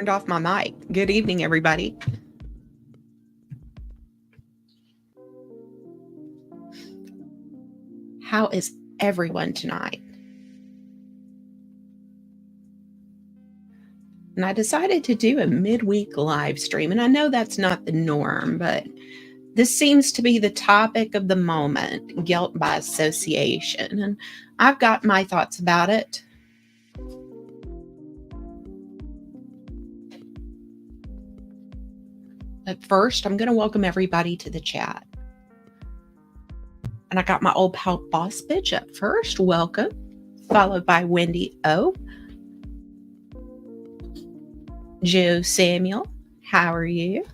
Turned off my mic. Good evening, everybody. How is everyone tonight? And I decided to do a midweek live stream, and I know that's not the norm, but this seems to be the topic of the moment, guilt by association, and I've got my thoughts about it. But first, I'm going to welcome everybody to the chat. And I got my old pal Boss Bitch up first. Welcome. Followed by Wendy O. Joe Samuel. How are you?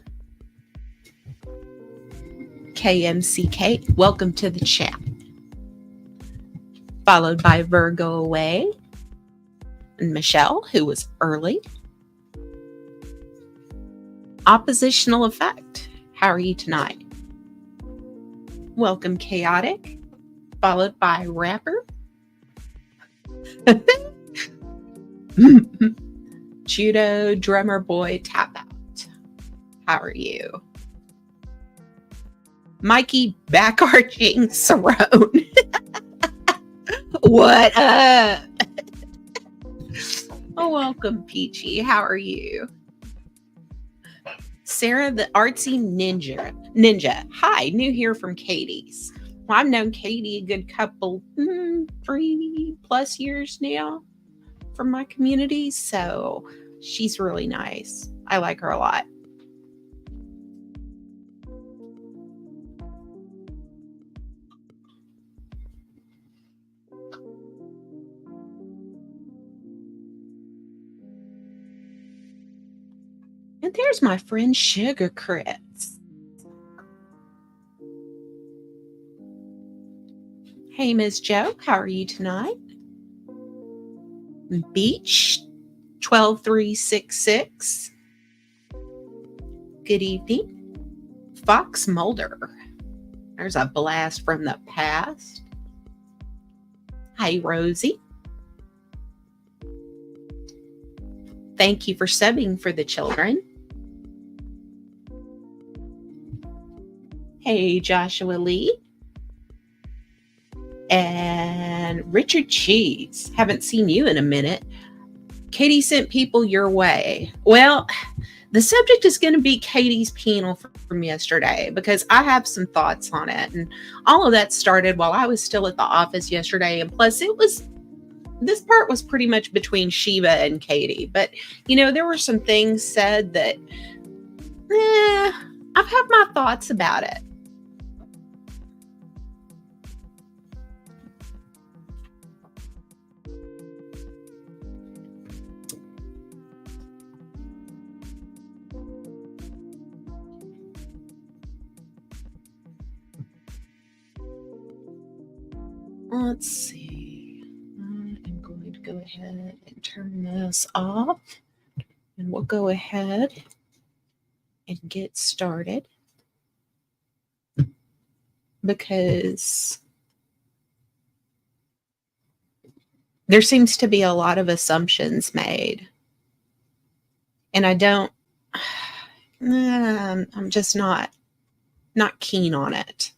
KMCK. Welcome to the chat. Followed by Virgo Away. And Michelle, who was early. Oppositional Effect. How are you tonight? Welcome, Chaotic, followed by Rapper. Judo Drummer Boy Tap Out. How are you? Mikey Back-Arching Cerrone. What up? Oh, welcome, Peachy. How are you? Sarah, the artsy ninja. Hi, new here from Katie's. Well, I've known Katie a good couple, 3+ years now from my community, so she's really nice. I like her a lot. And there's my friend Sugar Crits. Hey, Miss Joe, how are you tonight? Beach 12366. Good evening. Fox Mulder. There's a blast from the past. Hi, Rosie. Thank you for subbing for the children. Hey, Joshua Lee. And Richard Cheese. Haven't seen you in a minute. Katie sent people your way. Well, the subject is going to be Katie's panel from yesterday because I have some thoughts on it. And all of that started while I was still at the office yesterday. And plus, this part was pretty much between Shiva and Katie. But, there were some things said that, I've had my thoughts about it. Let's see. I am going to go ahead and turn this off. And we'll go ahead and get started. Because there seems to be a lot of assumptions made. And I'm just not keen on it.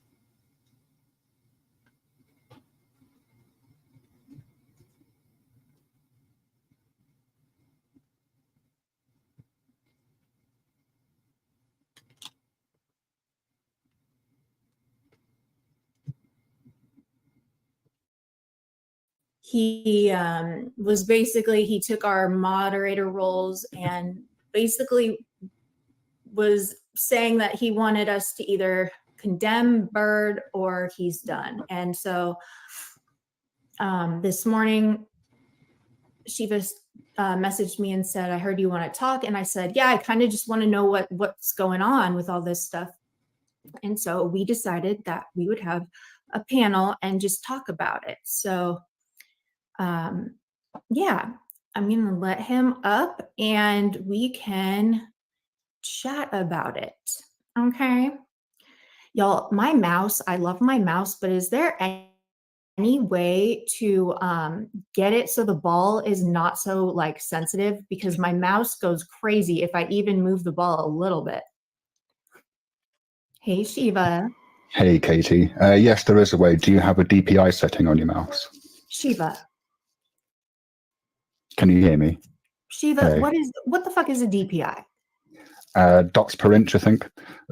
He he took our moderator roles and basically was saying that he wanted us to either condemn Bird or he's done. And so this morning, Shiva messaged me and said, I heard you want to talk. And I said, yeah, I kind of just want to know what's going on with all this stuff. And so we decided that we would have a panel and just talk about it. So yeah, I'm going to let him up and we can chat about it. Okay. Y'all, my mouse, I love my mouse, but is there any way to get it so the ball is not so like sensitive? Because my mouse goes crazy if I even move the ball a little bit. Hey, Shiva. Hey, Katie. Yes, there is a way. Do you have a DPI setting on your mouse? Shiva. Can you hear me? Shiva, Hey. what the fuck is a DPI? Dots per inch, I think.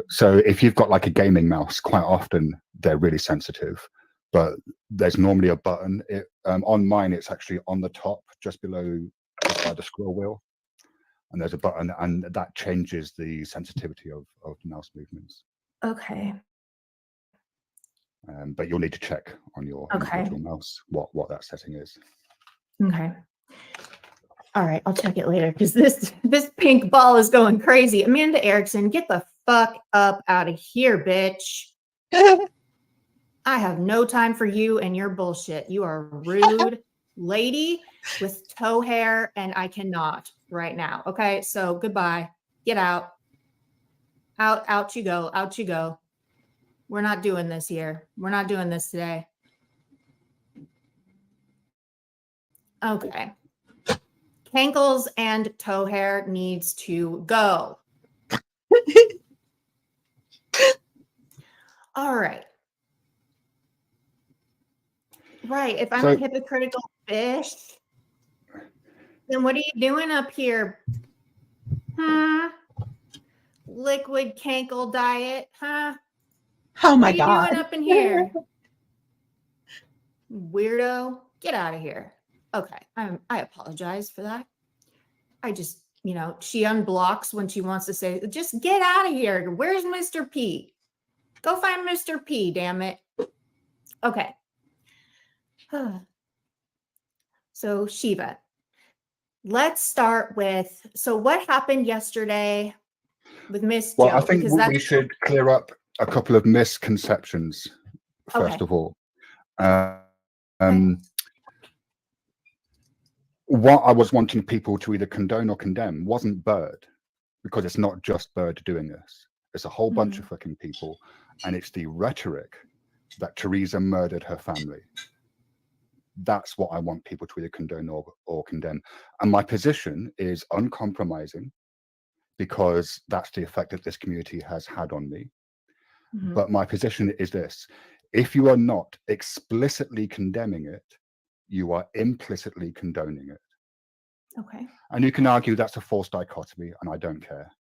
So if you've got like a gaming mouse, quite often they're really sensitive, but there's normally a button. On mine, it's actually on the top, just below, just by the scroll wheel. And there's a button, and that changes the sensitivity of the mouse movements. Okay. But you'll need to check on your individual mouse what that setting is. Okay. All right, I'll check it later because this pink ball is going crazy. Amanda Erickson, get the fuck up out of here, bitch. I have no time for you and your bullshit. You are a rude lady with toe hair, and I cannot right now. Okay, so goodbye. Get out. Out you go. Out you go. We're not doing this here. We're not doing this today. Okay. Cankles and toe hair needs to go. All right. Right. If I'm a hypocritical fish, then what are you doing up here? Liquid cankle diet, huh? Oh my God. What are you doing up in here? Weirdo. Get out of here. Okay. I apologize for that. I just, she unblocks when she wants to say, just get out of here. Where's Mr. P? Go find Mr. P, damn it. Okay. So Shiva, let's start with, so what happened yesterday with Miss Joe? Well, I think we should clear up a couple of misconceptions, first of all. What I was wanting people to either condone or condemn wasn't Bird, because it's not just Bird doing this. It's a whole bunch of fucking people, and it's the rhetoric that Theresa murdered her family. That's what I want people to either condone or condemn. And my position is uncompromising, because that's the effect that this community has had on me. But my position is this: if you are not explicitly condemning it, you are implicitly condoning it. Okay. And you can argue that's a false dichotomy, and I don't care.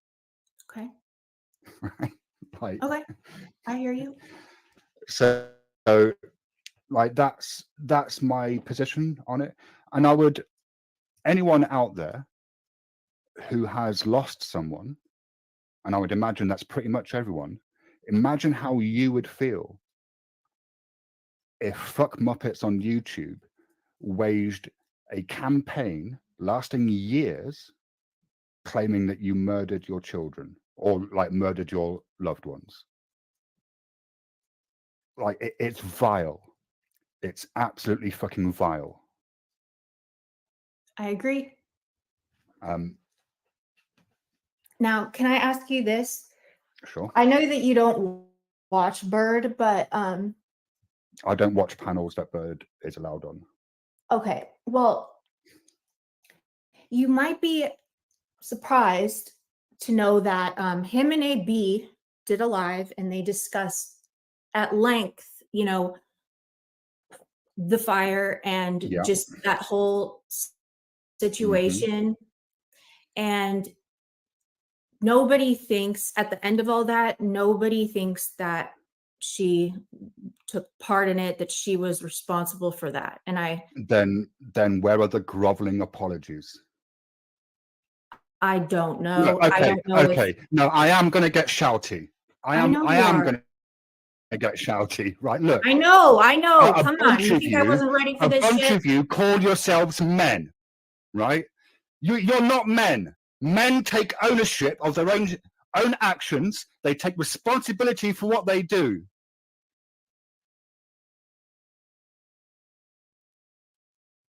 Okay. Like, okay. I hear you. So like that's my position on it. And I would, anyone out there who has lost someone, and I would imagine that's pretty much everyone, imagine how you would feel if Fuck Muppets on YouTube waged a campaign lasting years claiming that you murdered your children or like murdered your loved ones. Like it's vile. It's absolutely fucking vile. I agree. Now, can I ask you this? Sure. I know that you don't watch Bird, but I don't watch panels that Bird is allowed on. Okay, well, you might be surprised to know that him and AB did a live, and they discussed at length, the fire and just that whole situation. And nobody thinks, at the end of all that, nobody thinks that she took part in it, that she was responsible for that. And then where are the groveling apologies? I don't know. No, okay, I don't know no, I am going to get shouty. I am going to get shouty. Right, look. I know. Come on. You think I wasn't ready for this shit? A bunch of you call yourselves men, right? You're not men. Men take ownership of their own actions. They take responsibility for what they do.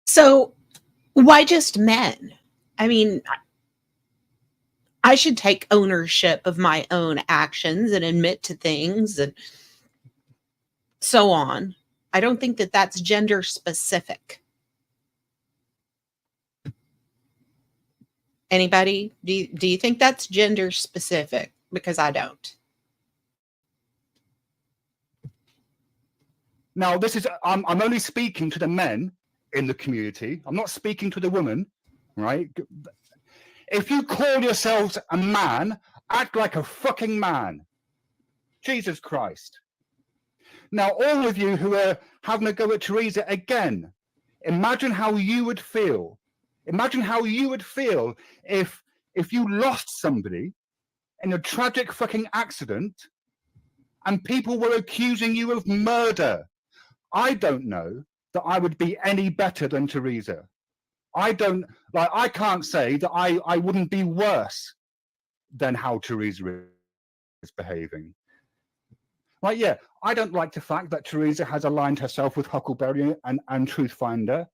So why just men? I mean, I should take ownership of my own actions and admit to things and so on. I don't think that that's gender specific. Anybody? Do you think that's gender specific? Because I don't. Now, this is, I'm only speaking to the men in the community. I'm not speaking to the women, right? If you call yourselves a man, act like a fucking man. Jesus Christ. Now, all of you who are having a go at Theresa again, imagine how you would feel. Imagine how you would feel if you lost somebody in a tragic fucking accident and people were accusing you of murder. I don't know that I would be any better than Theresa. I can't say that I wouldn't be worse than how Theresa is behaving. Like, yeah, I don't like the fact that Theresa has aligned herself with Huckleberry and Truthfinder,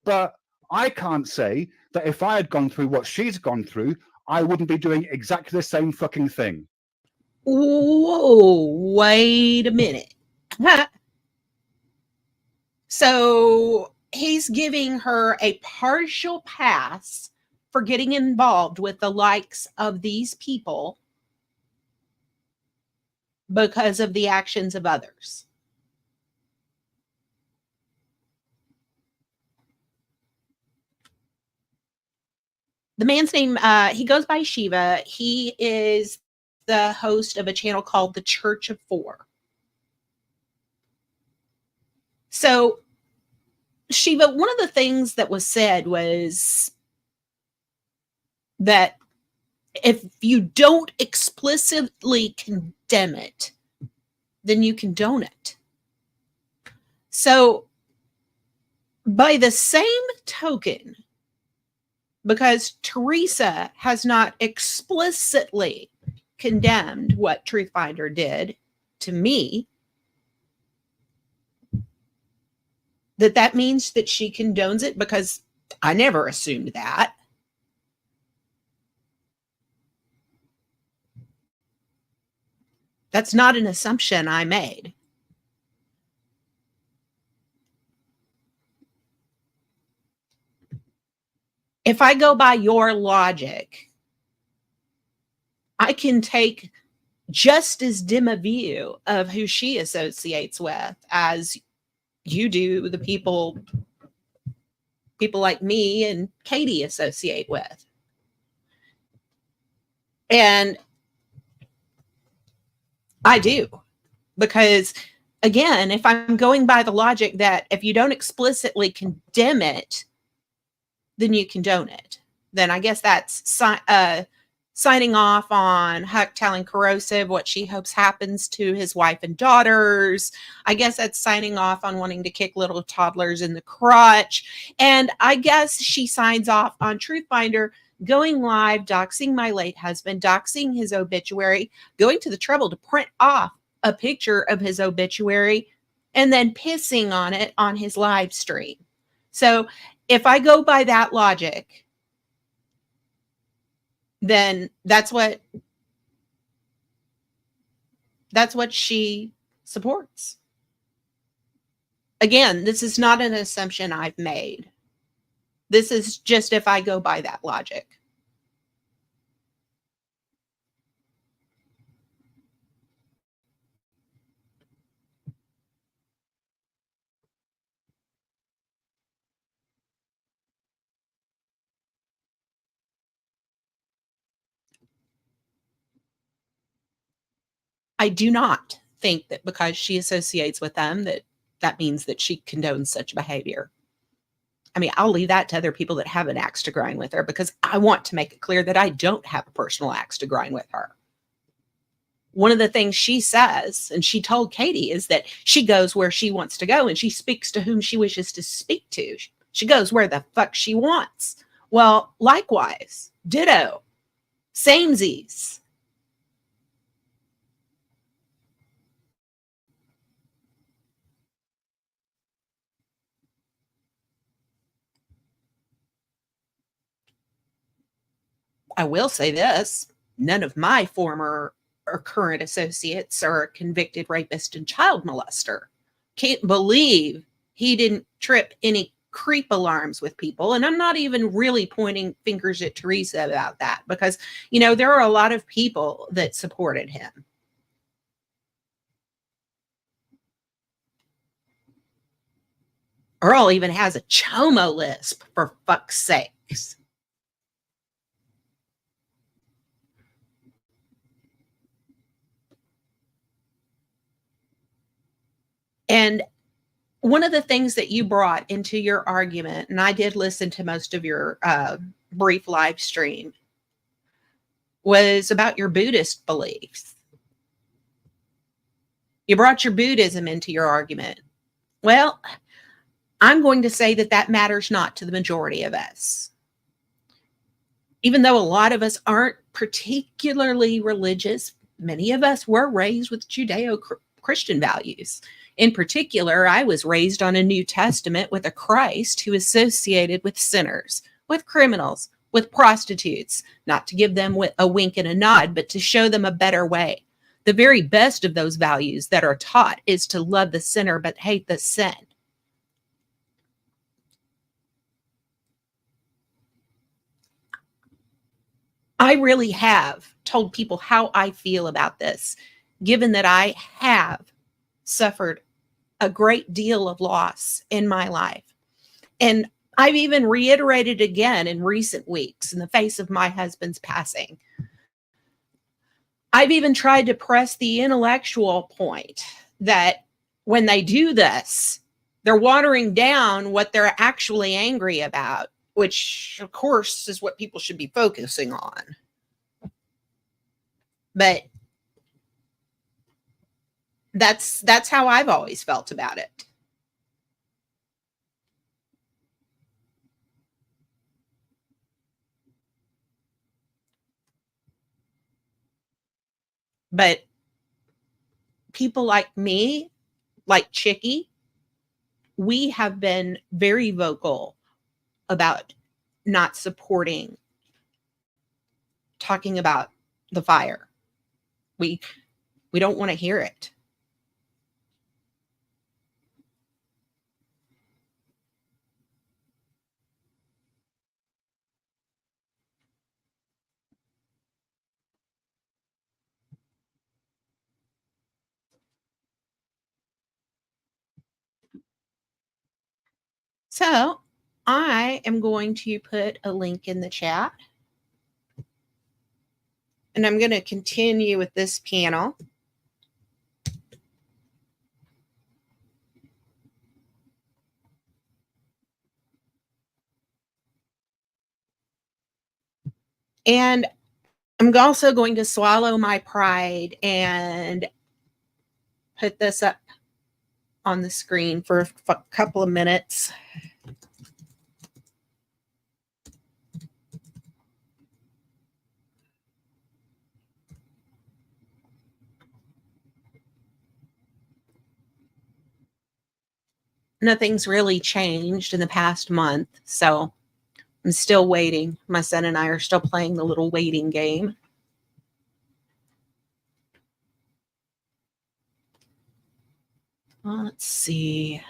but I can't say that if I had gone through what she's gone through, I wouldn't be doing exactly the same fucking thing. Whoa, wait a minute. So he's giving her a partial pass for getting involved with the likes of these people because of the actions of others. The man's name, he goes by Shiva. He is the host of a channel called The Church of Four. So, Shiva, one of the things that was said was that if you don't explicitly condemn it, then you condone it. So, by the same token, because Theresa has not explicitly condemned what Truthfinder did to me, that means that she condones it, because I never assumed that. That's not an assumption I made. If I go by your logic, I can take just as dim a view of who she associates with as you do the people like me and Katie associate with. And I do, because again, if I'm going by the logic that if you don't explicitly condemn it, then you condone it, then I guess that's signing off on Huck telling Corrosive what she hopes happens to his wife and daughters. I guess that's signing off on wanting to kick little toddlers in the crotch. And I guess she signs off on Truthfinder going live, doxing my late husband, doxing his obituary, going to the trouble to print off a picture of his obituary, and then pissing on it on his live stream. So if I go by that logic, then that's what she supports. Again, this is not an assumption I've made. This is just if I go by that logic. I do not think that because she associates with them that means that she condones such behavior. I mean, I'll leave that to other people that have an axe to grind with her, because I want to make it clear that I don't have a personal axe to grind with her. One of the things she says, and she told Katie, is that she goes where she wants to go and she speaks to whom she wishes to speak to. She goes where the fuck she wants. Well, likewise, ditto, samesies. I will say this, none of my former or current associates are a convicted rapist and child molester. can't believe he didn't trip any creep alarms with people. And I'm not even really pointing fingers at Theresa about that, because, there are a lot of people that supported him. Earl even has a chomo lisp, for fuck's sakes. And one of the things that you brought into your argument, and I did listen to most of your brief live stream, was about your Buddhist beliefs. You brought your Buddhism into your argument. Well, I'm going to say that matters not to the majority of us. Even though a lot of us aren't particularly religious, many of us were raised with Judeo-Christian values. In particular, I was raised on a New Testament with a Christ who associated with sinners, with criminals, with prostitutes, not to give them a wink and a nod, but to show them a better way. The very best of those values that are taught is to love the sinner but hate the sin. I really have told people how I feel about this, given that I have suffered a great deal of loss in my life. And I've even reiterated again in recent weeks in the face of my husband's passing. I've even tried to press the intellectual point that when they do this, they're watering down what they're actually angry about, which, of course, is what people should be focusing on. But that's how I've always felt about it. But people like me, like Chicky, we have been very vocal about not supporting talking about the fire. We don't want to hear it. So I am going to put a link in the chat. And I'm going to continue with this panel. And I'm also going to swallow my pride and put this up on the screen for a couple of minutes. Nothing's really changed in the past month, so I'm still waiting. My son and I are still playing the little waiting game. Let's see.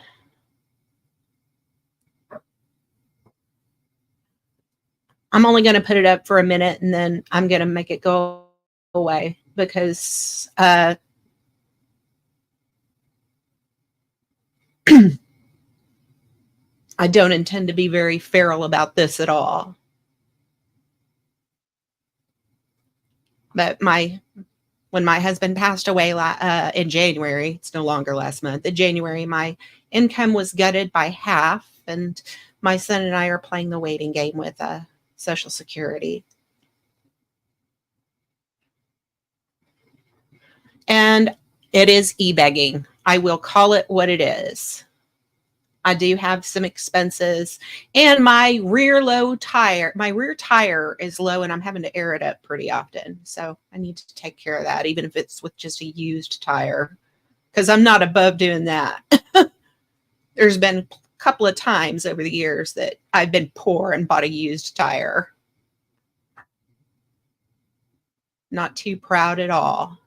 I'm only going to put it up for a minute and then I'm going to make it go away because I don't intend to be very feral about this at all. But when my husband passed away in January, it's no longer last month, in January, my income was gutted by half, and my son and I are playing the waiting game with Social Security. And it is e-begging. I will call it what it is. I do have some expenses, and my rear tire is low, and I'm having to air it up pretty often. So I need to take care of that, even if it's with just a used tire, because I'm not above doing that. There's been a couple of times over the years that I've been poor and bought a used tire. Not too proud at all.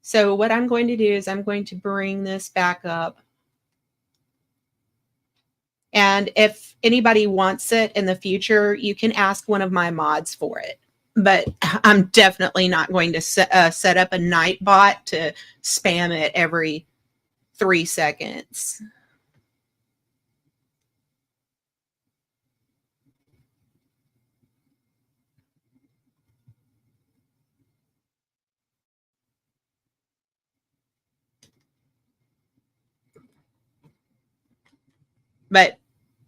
So what I'm going to do is I'm going to bring this back up And if anybody wants it in the future, you can ask one of my mods for it. But I'm definitely not going to set up a night bot to spam it every 3 seconds. But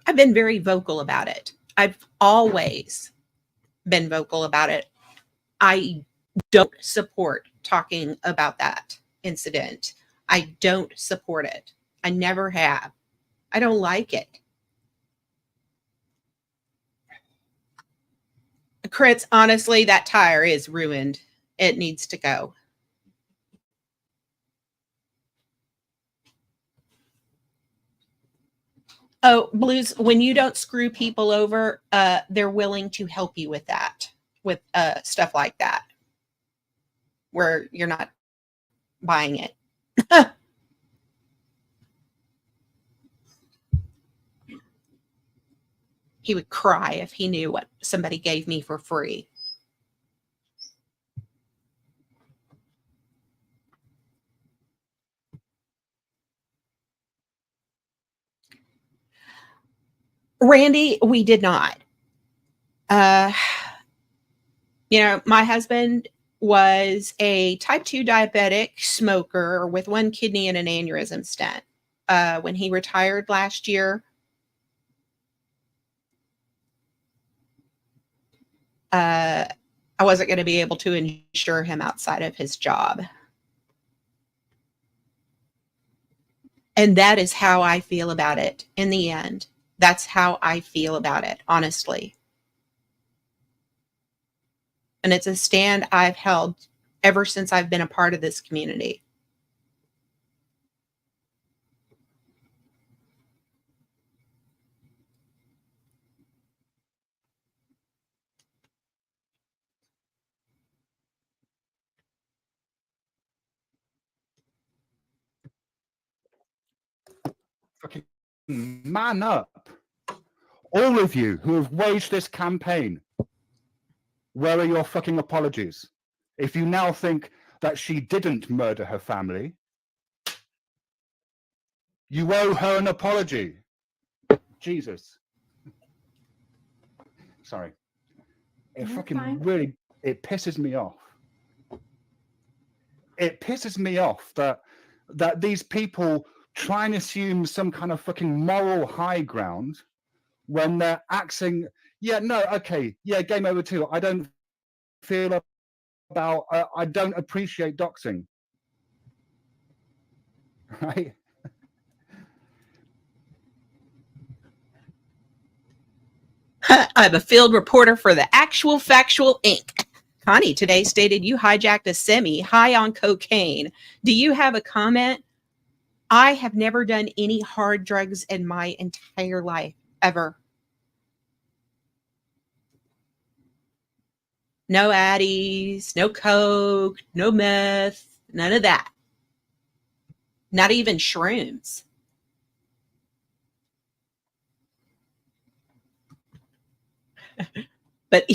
I've been very vocal about it. I've always been vocal about it. I don't support talking about that incident. I don't support it. I never have. I don't like it. Crits, honestly, that tire is ruined. It needs to go. Oh, Blues, when you don't screw people over, they're willing to help you with that, with stuff like that, where you're not buying it. He would cry if he knew what somebody gave me for free. Randy, we did not. My husband was a type 2 diabetic smoker with one kidney and an aneurysm stent. When he retired last year, I wasn't going to be able to insure him outside of his job. And that is how I feel about it in the end. That's how I feel about it, honestly. And it's a stand I've held ever since I've been a part of this community. Fucking man up. All of you who have waged this campaign, where are your fucking apologies? If you now think that she didn't murder her family, you owe her an apology. Jesus. Sorry. It fucking really, it pisses me off. It pisses me off that these people try and assume some kind of fucking moral high ground when they're acting, yeah, no, okay, yeah, game over too. I don't feel about, I don't appreciate doxing. Right? I'm a field reporter for the Actual Factual Inc. Connie today stated you hijacked a semi high on cocaine. Do you have a comment? I have never done any hard drugs in my entire life, ever. No Addies, no coke, no meth, none of that. Not even shrooms. But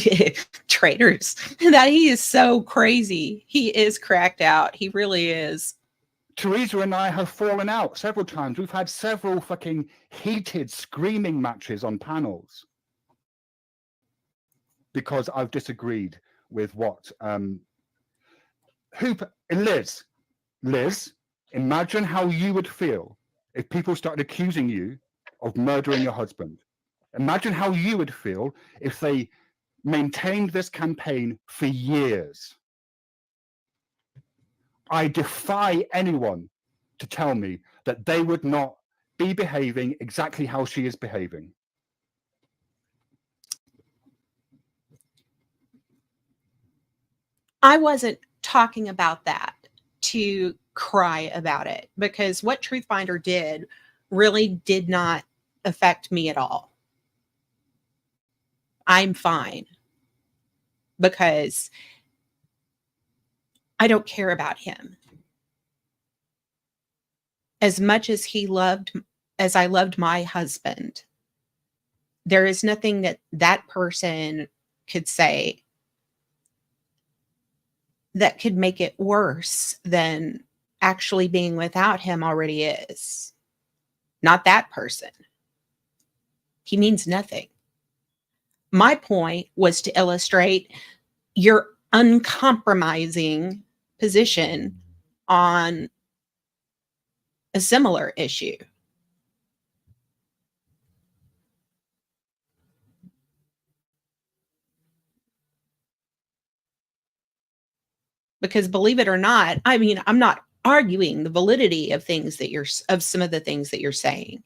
traders, that he is so crazy. He is cracked out. He really is. Theresa and I have fallen out several times. We've had several fucking heated screaming matches on panels because I've disagreed with what Liz, imagine how you would feel if people started accusing you of murdering your husband. Imagine how you would feel if they maintained this campaign for years. I defy anyone to tell me that they would not be behaving exactly how she is behaving. I wasn't talking about that to cry about it, because what Truthfinder did really did not affect me at all. I'm fine because I don't care about him. As much as I loved my husband, there is nothing that that person could say that could make it worse than actually being without him already is. Not that person. He means nothing. My point was to illustrate your uncompromising position on a similar issue. Because believe it or not, I mean, I'm not arguing the validity of things that of some of the things that you're saying.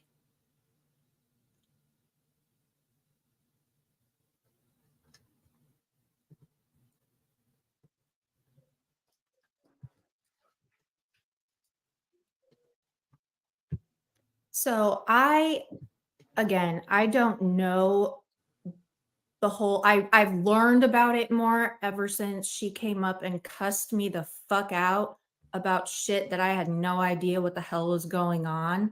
So I don't know the whole, I've learned about it more ever since she came up and cussed me the fuck out about shit that I had no idea what the hell was going on.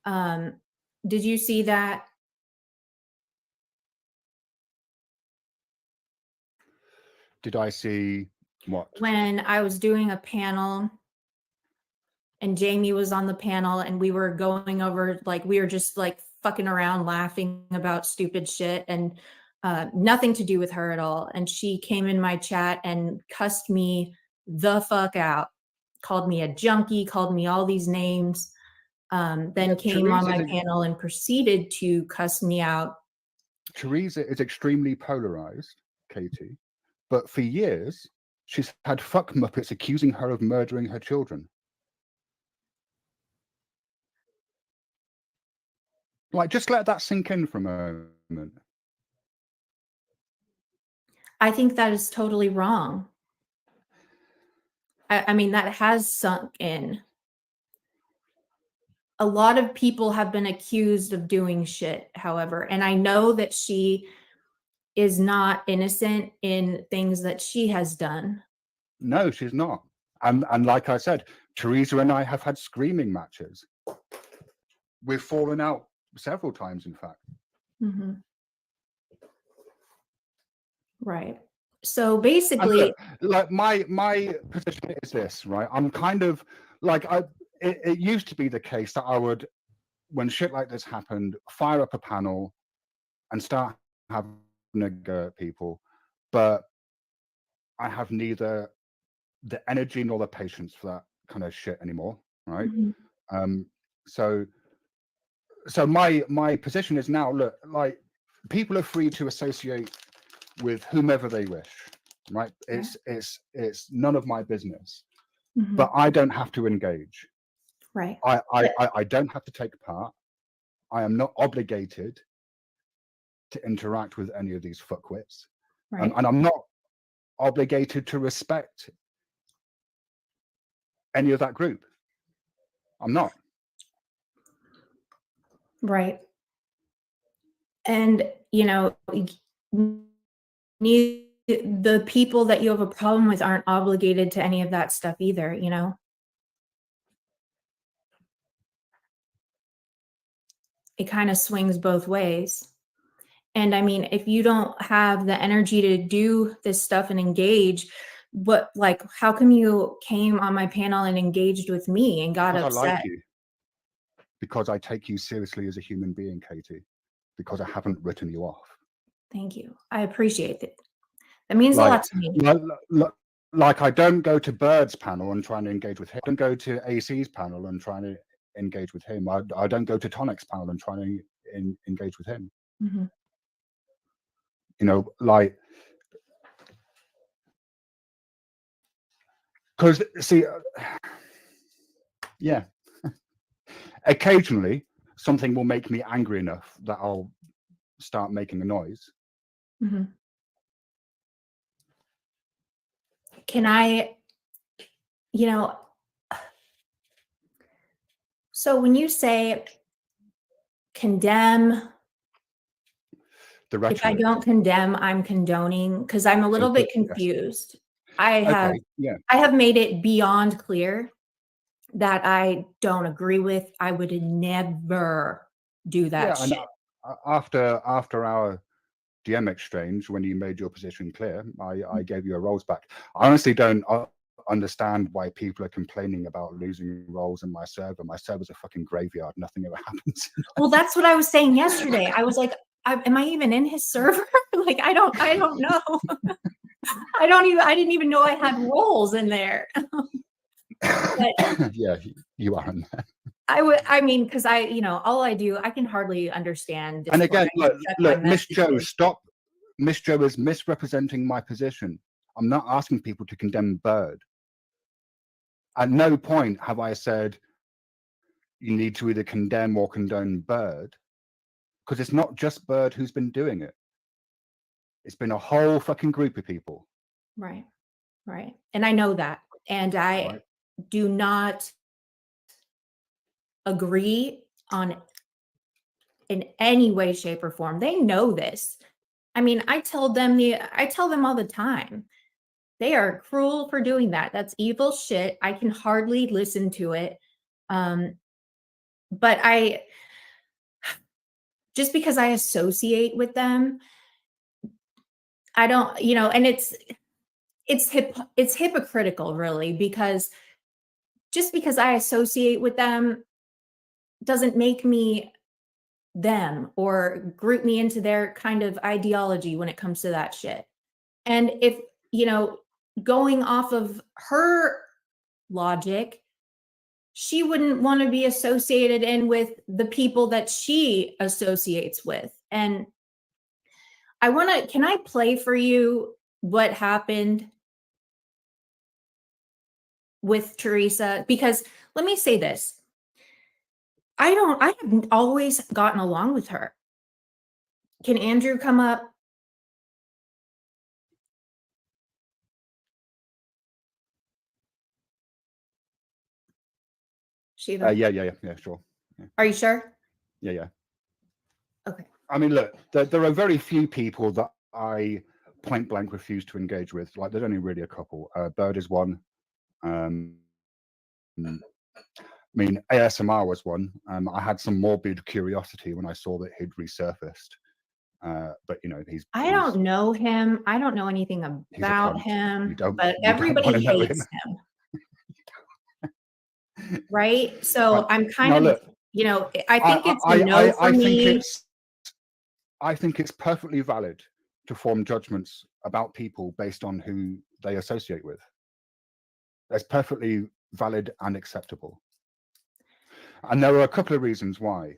Did you see that? Did I see what? When I was doing a panel and Jamie was on the panel and we were going over, like, we were just like fucking around laughing about stupid shit and nothing to do with her at all. And she came in my chat and cussed me the fuck out, called me a junkie, called me all these names, then came on my panel and proceeded to cuss me out. Theresa is extremely polarized, Katie, but for years she's had fuck muppets accusing her of murdering her children. Like, just let that sink in for a moment. I think that is totally wrong. I mean, that has sunk in. A lot of people have been accused of doing shit, however, and I know that she is not innocent in things that she has done. No, she's not. And like I said, Theresa and I have had screaming matches. We've fallen out several times, in fact. Mm-hmm. Right. So basically, look, like my position is this, right? I'm kind of like, it used to be the case that I would, when shit like this happened, fire up a panel and start having a go at people, but I have neither the energy nor the patience for that kind of shit anymore, right? Mm-hmm. So my position is now, look, like, people are free to associate with whomever they wish, right? It's none of my business. Mm-hmm. But I don't have to engage. Right. I don't have to take part. I am not obligated to interact with any of these fuckwits. Right. And I'm not obligated to respect any of that group. I'm not. Right. And, you know, the people that you have a problem with aren't obligated to any of that stuff either, you know? It kind of swings both ways. And I mean, if you don't have the energy to do this stuff and engage, like, how come you came on my panel and engaged with me and got upset? I like you. Because I take you seriously as a human being, Katie. Because I haven't written you off. Thank you. I appreciate it. That means a lot to me. Like, I don't go to Bird's panel and try to engage with him. I don't go to AC's panel and try to engage with him. I don't go to Tonic's panel and try to engage with him. Mm-hmm. You know, like, because, see, yeah, occasionally something will make me angry enough that I'll start making a noise. Mm-hmm. Can I, you know, so when you say condemn, if I don't condemn, I'm condoning, because I'm a little bit confused. Yes. I have made it beyond clear that I don't agree with. I would never do that shit. after our DM exchange, when you made your position clear, I gave you a roles back. I honestly don't understand why people are complaining about losing roles in my server. My server's a fucking graveyard. Nothing ever happens. Well, that's what I was saying yesterday. I was like, am I even in his server? Like, I don't know. I didn't even know I had roles in there. But yeah, you are in there. I mean, because all I do, I can hardly understand. And again, look, Miss Joe, stop. Miss Joe is misrepresenting my position. I'm not asking people to condemn Bird. At no point have I said you need to either condemn or condone Bird, because it's not just Bird who's been doing it. It's been a whole fucking group of people. Right. And I know that. And I do not agree on in any way, shape, or form. They know this. I mean, I tell them all the time. They are cruel for doing that. That's evil shit. I can hardly listen to it. But just because I associate with them, I don't, and it's hypocritical, really, because just because I associate with them doesn't make me them or group me into their kind of ideology when it comes to that shit. And if, going off of her logic, she wouldn't want to be associated in with the people that she associates with. And can I play for you what happened with Theresa? Because let me say this. I haven't always gotten along with her. Can Andrew come up? Shiva? Yeah, sure. Yeah. Are you sure? Yeah. Okay. I mean, look, there are very few people that I point blank refuse to engage with. Like, there's only really a couple. Bird is one. I mean, ASMR was one. I had some morbid curiosity when I saw that he'd resurfaced. But I don't know him. I don't know anything about him. But everybody hates him. Right? So I'm kind of, I think it's a no for me. I think it's perfectly valid to form judgments about people based on who they associate with. That's perfectly valid and acceptable. And there are a couple of reasons why.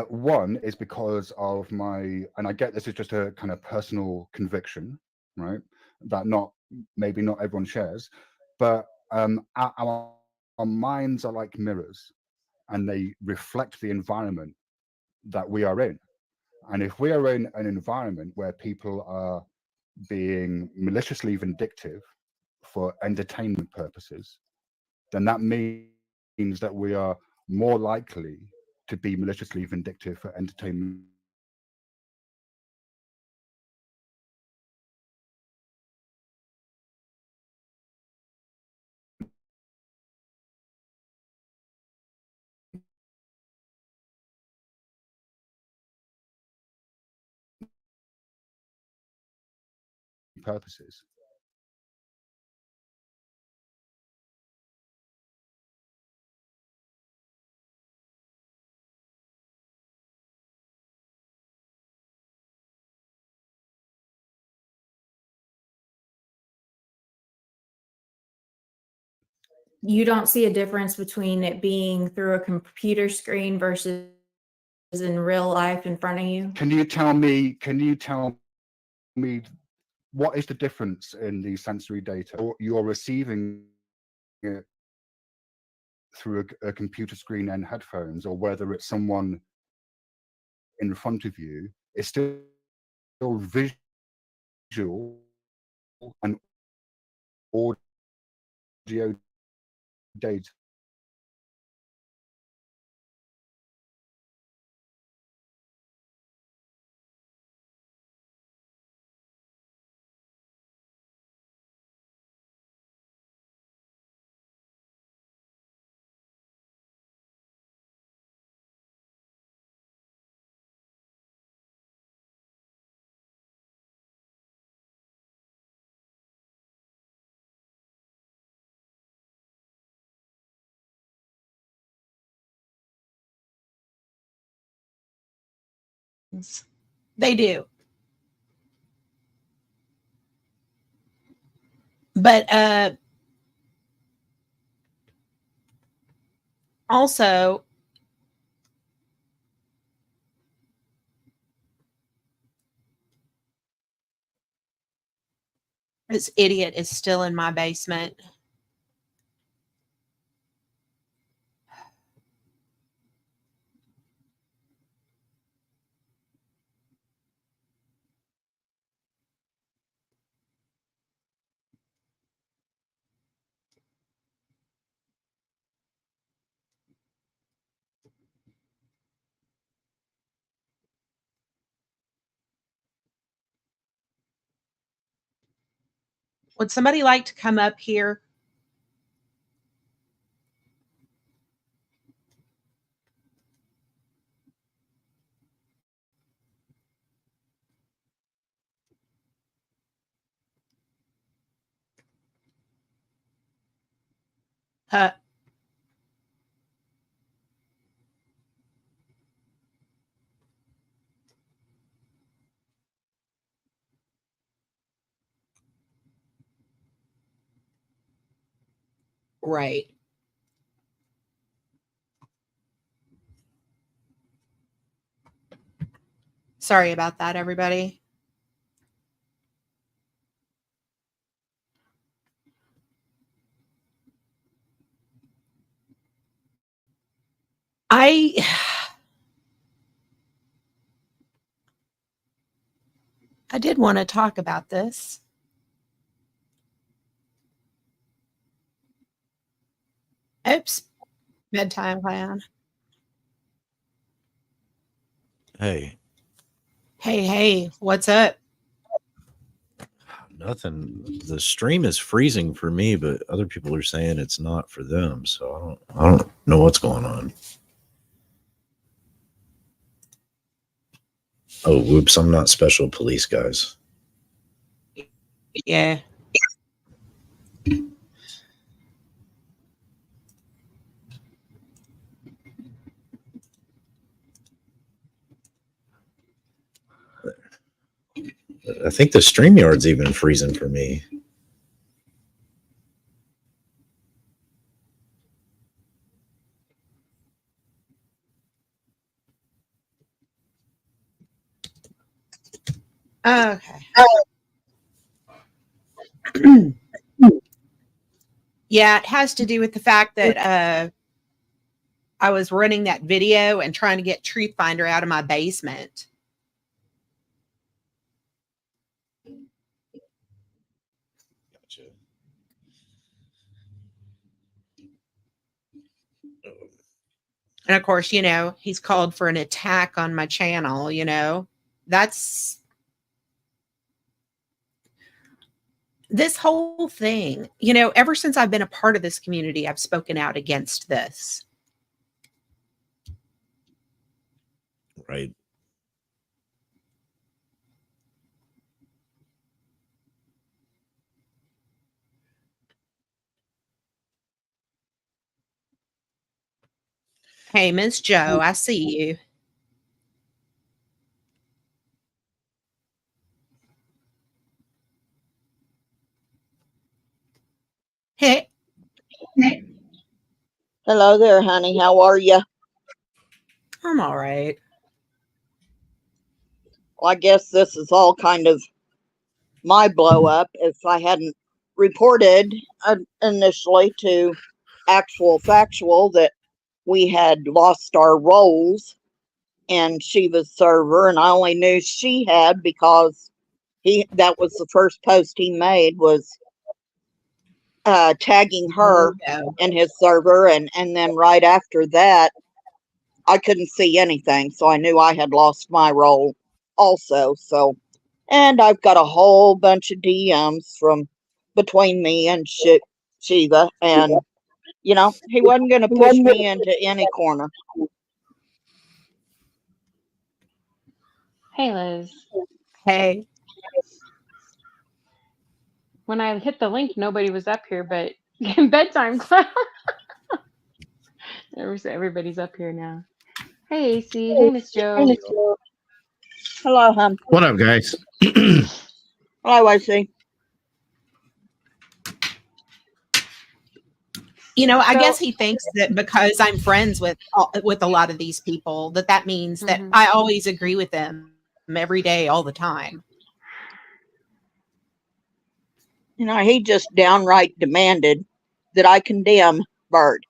One is because of and I get this is just a kind of personal conviction, right? That maybe not everyone shares, but our minds are like mirrors, and they reflect the environment that we are in. And if we are in an environment where people are being maliciously vindictive for entertainment purposes, then that means that we are more likely to be maliciously vindictive for entertainment purposes. You don't see a difference between it being through a computer screen versus in real life in front of you? Can you tell me what is the difference in the sensory data? You're receiving it through a computer screen and headphones, or whether it's someone in front of you, it's still visual and audio data. things. They do. But also, this idiot is still in my basement. Would somebody like to come up here? Uh, right. Sorry about that, everybody. I did want to talk about this. Oops. Bedtime plan. Hey, Hey, what's up? nothing. The stream is freezing for me, but other people are saying it's not for them. So I don't know what's going on. Oh, whoops! I'm not special police, guys. Yeah. I think the StreamYard's even freezing for me. Okay. Yeah, it has to do with the fact that I was running that video and trying to get Truth Finder out of my basement. Gotcha. And of course, he's called for an attack on my channel, That's this whole thing. Ever since I've been a part of this community, I've spoken out against this. Right. Hey, Miss Joe, I see you. Hey. Hello there, honey. How are you? I'm all right. Well, I guess this is all kind of my blow up if I hadn't reported initially to actual factual that we had lost our roles in Shiva's server, and I only knew she had because that was the first post he made was tagging her in his server, and then right after that I couldn't see anything, so I knew I had lost my role also. So, and I've got a whole bunch of DMs from between me and Shiva, and he wasn't going to push me into any corner. Hey, Liz. Hey. When I hit the link, nobody was up here, but bedtime class. Everybody's up here now. Hey, AC. Hey, Miss Joe. Hello, hon. What up, guys? Hello, I You know, I So- guess he thinks that because I'm friends with a lot of these people, that means that Mhm. I always agree with them every day, all the time. You know, he just downright demanded that I condemn Bird.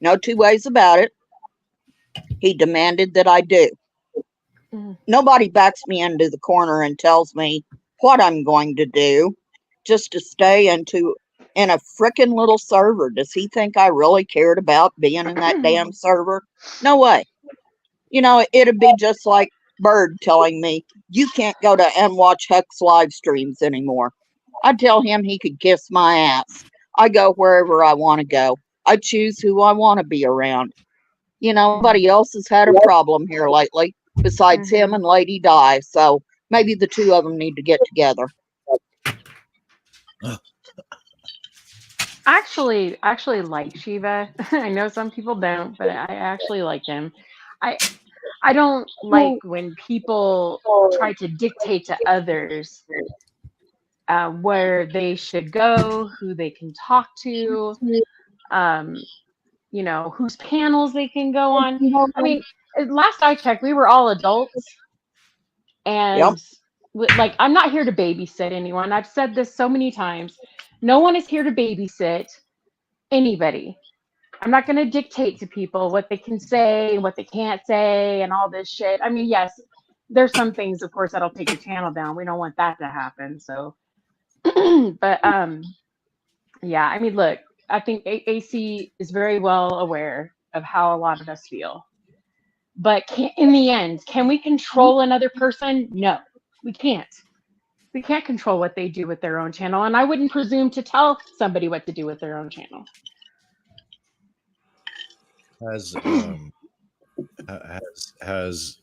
No two ways about it. He demanded that I do. Mhm. Nobody backs me into the corner and tells me what I'm going to do just to stay in a frickin' little server. Does he think I really cared about being in that damn server? No way. You know, it'd be just like Bird telling me, you can't go to and watch Hex live streams anymore. I'd tell him he could kiss my ass. I go wherever I want to go. I choose who I want to be around. You know, nobody else has had a problem here lately besides him and Lady Di. So maybe the two of them need to get together. I actually like Shiva. I know some people don't, but I actually like him. I don't like when people try to dictate to others where they should go, who they can talk to, you know, whose panels they can go on. I mean, last I checked, we were all adults, and like, I'm not here to babysit anyone. I've said this so many times. No one is here to babysit anybody. I'm not going to dictate to people what they can say and what they can't say and all this shit. I mean, yes, there's some things, of course, that'll take your channel down. We don't want that to happen. So, but yeah, I mean, look, I think AC is very well aware of how a lot of us feel. But in the end, can we control another person? No, we can't. We can't control what they do with their own channel, and I wouldn't presume to tell somebody what to do with their own channel. Has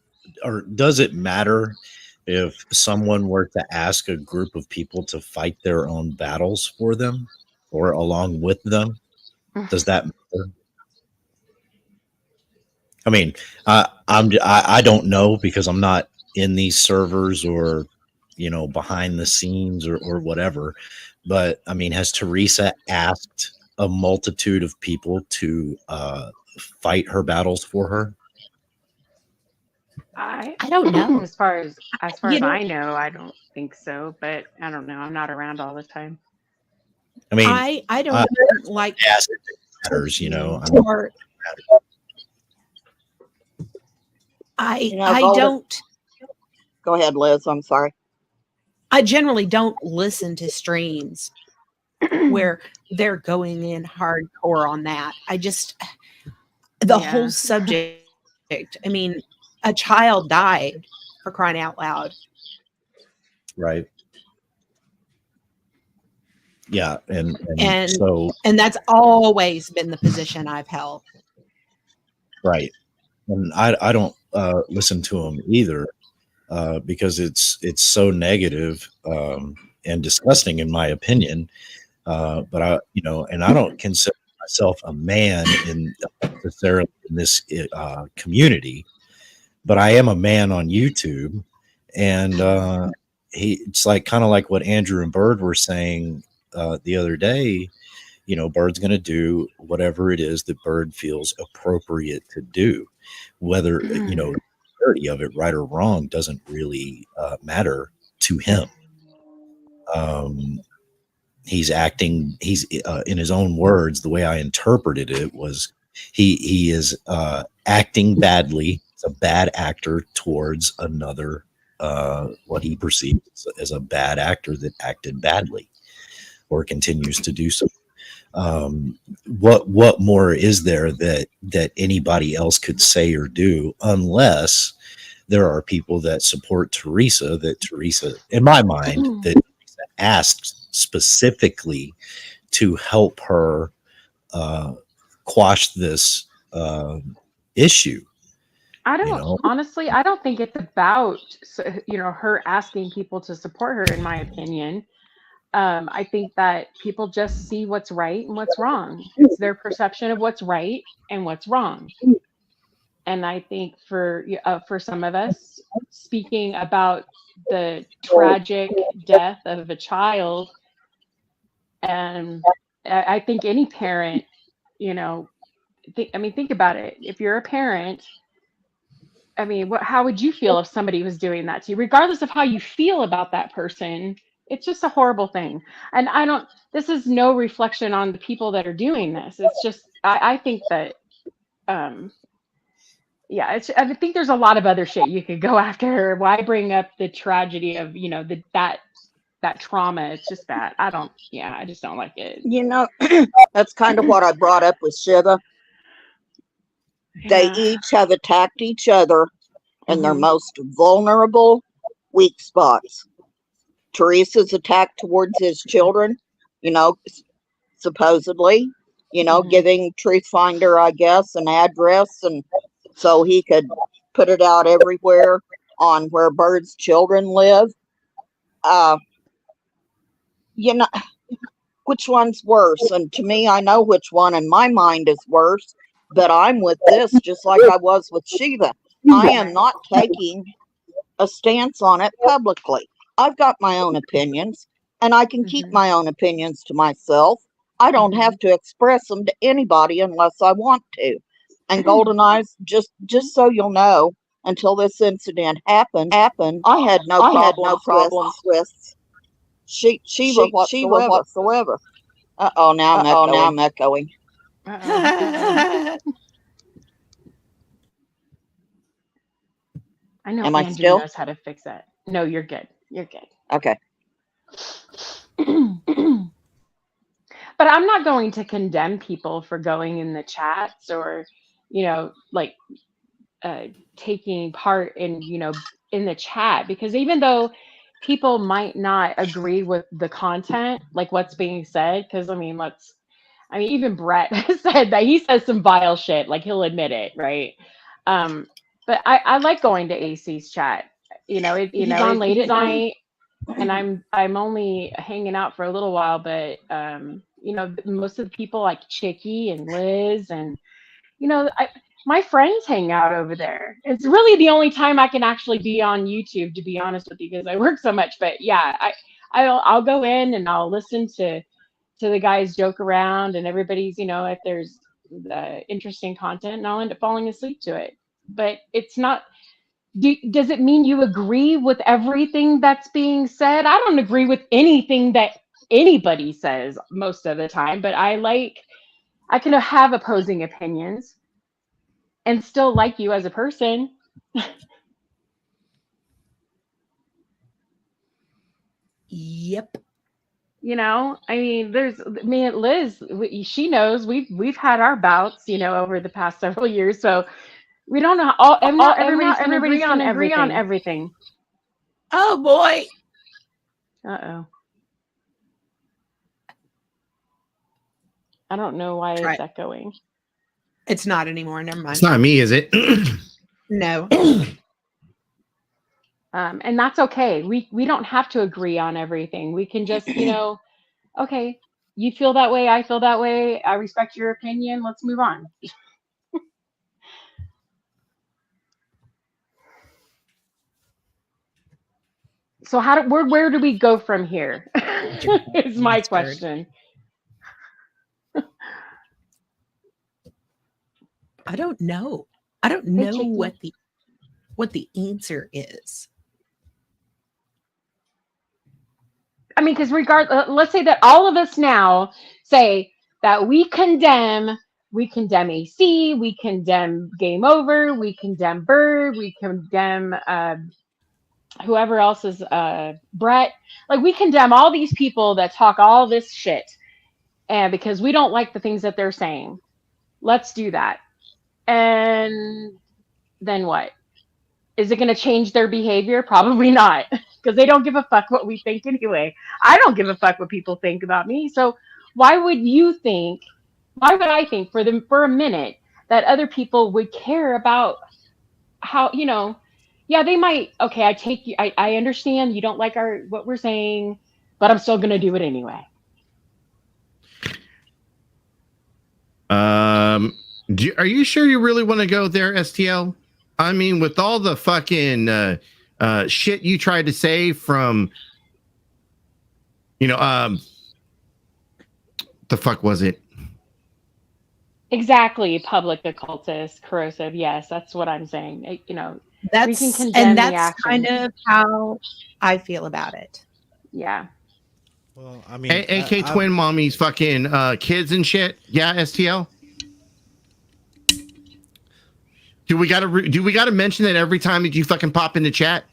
or does it matter if someone were to ask a group of people to fight their own battles for them or along with them? Does that matter? I mean, I don't know because I'm not in these servers or, you know, behind the scenes or whatever. But I mean, has Theresa asked a multitude of people to fight her battles for her? I don't know. As far as You know, I know, I don't think so. But I don't know. I'm not around all the time. I mean, I don't like ask if it matters, you know. or You know, I don't. Go ahead, Liz. I'm sorry. I generally don't listen to streams where they're going in hardcore on that. I just the Yeah. whole subject. I mean, a child died, for crying out loud. Right. Yeah, and that's always been the position I've held. Right. And I don't listen to them either because it's so negative and disgusting in my opinion. But I, you know, and I don't consider myself a man necessarily in this community, but I am a man on YouTube, and it's like kind of like what Andrew and Bird were saying the other day. You know, Bird's going to do whatever it is that Bird feels appropriate to do, whether you know, the clarity of it, right or wrong, doesn't really matter to him. He's acting. He's in his own words. The way I interpreted it was, he is acting badly. He's a bad actor towards another. What he perceives as a bad actor that acted badly, or continues to do so. What more is there that anybody else could say or do, unless there are people that support Theresa, that Theresa, in my mind, that Theresa asked specifically to help her quash this issue. I don't, you know? honestly, I don't think it's about, you know, her asking people to support her, in my opinion. I think that people just see what's right and what's wrong. It's their perception of what's right and what's wrong. And I think for some of us, speaking about the tragic death of a child, and I think any parent, you know, think about it. If you're a parent, I mean, how would you feel if somebody was doing that to you? Regardless of how you feel about that person, it's just a horrible thing. And this is no reflection on the people that are doing this. It's just, I think that, yeah, I think there's a lot of other shit you could go after. Why bring up the tragedy of, that trauma? It's just bad. I just don't like it. You know, that's kind of what I brought up with Shiva. They each have attacked each other in their most vulnerable, weak spots. Theresa's attack towards his children, supposedly, giving Truth Finder, I guess, an address, and so he could put it out everywhere on where Bird's children live. Which one's worse? And to me, I know which one in my mind is worse, but I'm with this just like I was with Shiva. I am not taking a stance on it publicly. I've got my own opinions, and I can keep my own opinions to myself. I don't have to express them to anybody unless I want to. And Golden Eyes, just so you'll know, until this incident happened, I had no problems with Shiva whatsoever. Uh-oh, now I'm echoing. I know Am I Andrew still? knows how to fix it. No, you're good. You're good. Okay. But I'm not going to condemn people for going in the chats or, taking part in, in the chat, because even though people might not agree with the content, like what's being said, because even Brett said that he says some vile shit, like he'll admit it, right? But I like going to AC's chat. He's on late at night, and I'm only hanging out for a little while, but most of the people like Chicky and Liz and my friends hang out over there. It's really the only time I can actually be on YouTube, to be honest with you, because I work so much. But yeah, I'll go in and I'll listen to the guys joke around, and everybody's, if there's interesting content, and I'll end up falling asleep to it. But it's not. Does it mean you agree with everything that's being said? I don't agree with anything that anybody says most of the time, but I can have opposing opinions and still like you as a person. Yep. There's me and Liz, she knows we've had our bouts, over the past several years. So we don't know everybody's going to agree on everything. Oh boy. Uh-oh. I don't know why it's echoing. It's not anymore. Never mind. It's not me, is it? No. And that's okay. We don't have to agree on everything. We can just, okay, you feel that way, I feel that way. I respect your opinion. Let's move on. So where do we go from here? Is my question. I don't know. I don't know what the answer is. Because let's say that all of us now say that we condemn AC, we condemn Game Over, we condemn Bird, we condemn whoever else is Brett. Like, we condemn all these people that talk all this shit, and because we don't like the things that they're saying. Let's do that. And then what? Is it going to change their behavior? Probably not, because they don't give a fuck what we think anyway. I don't give a fuck what people think about me. So why would I think for a minute that other people would care about how, yeah, they might, okay, I understand you don't like what we're saying, but I'm still going to do it anyway. Are you sure you really want to go there, STL? I mean, with all the fucking shit you tried to say from, the fuck was it? Exactly, public occultist, corrosive. Yes, that's what I'm saying. We can condemn and the that's action. kind of how I feel about it. Yeah. Well, I mean, AK twin mommy's fucking kids and shit. Yeah, STL. Do we gotta mention that every time that you fucking pop in the chat?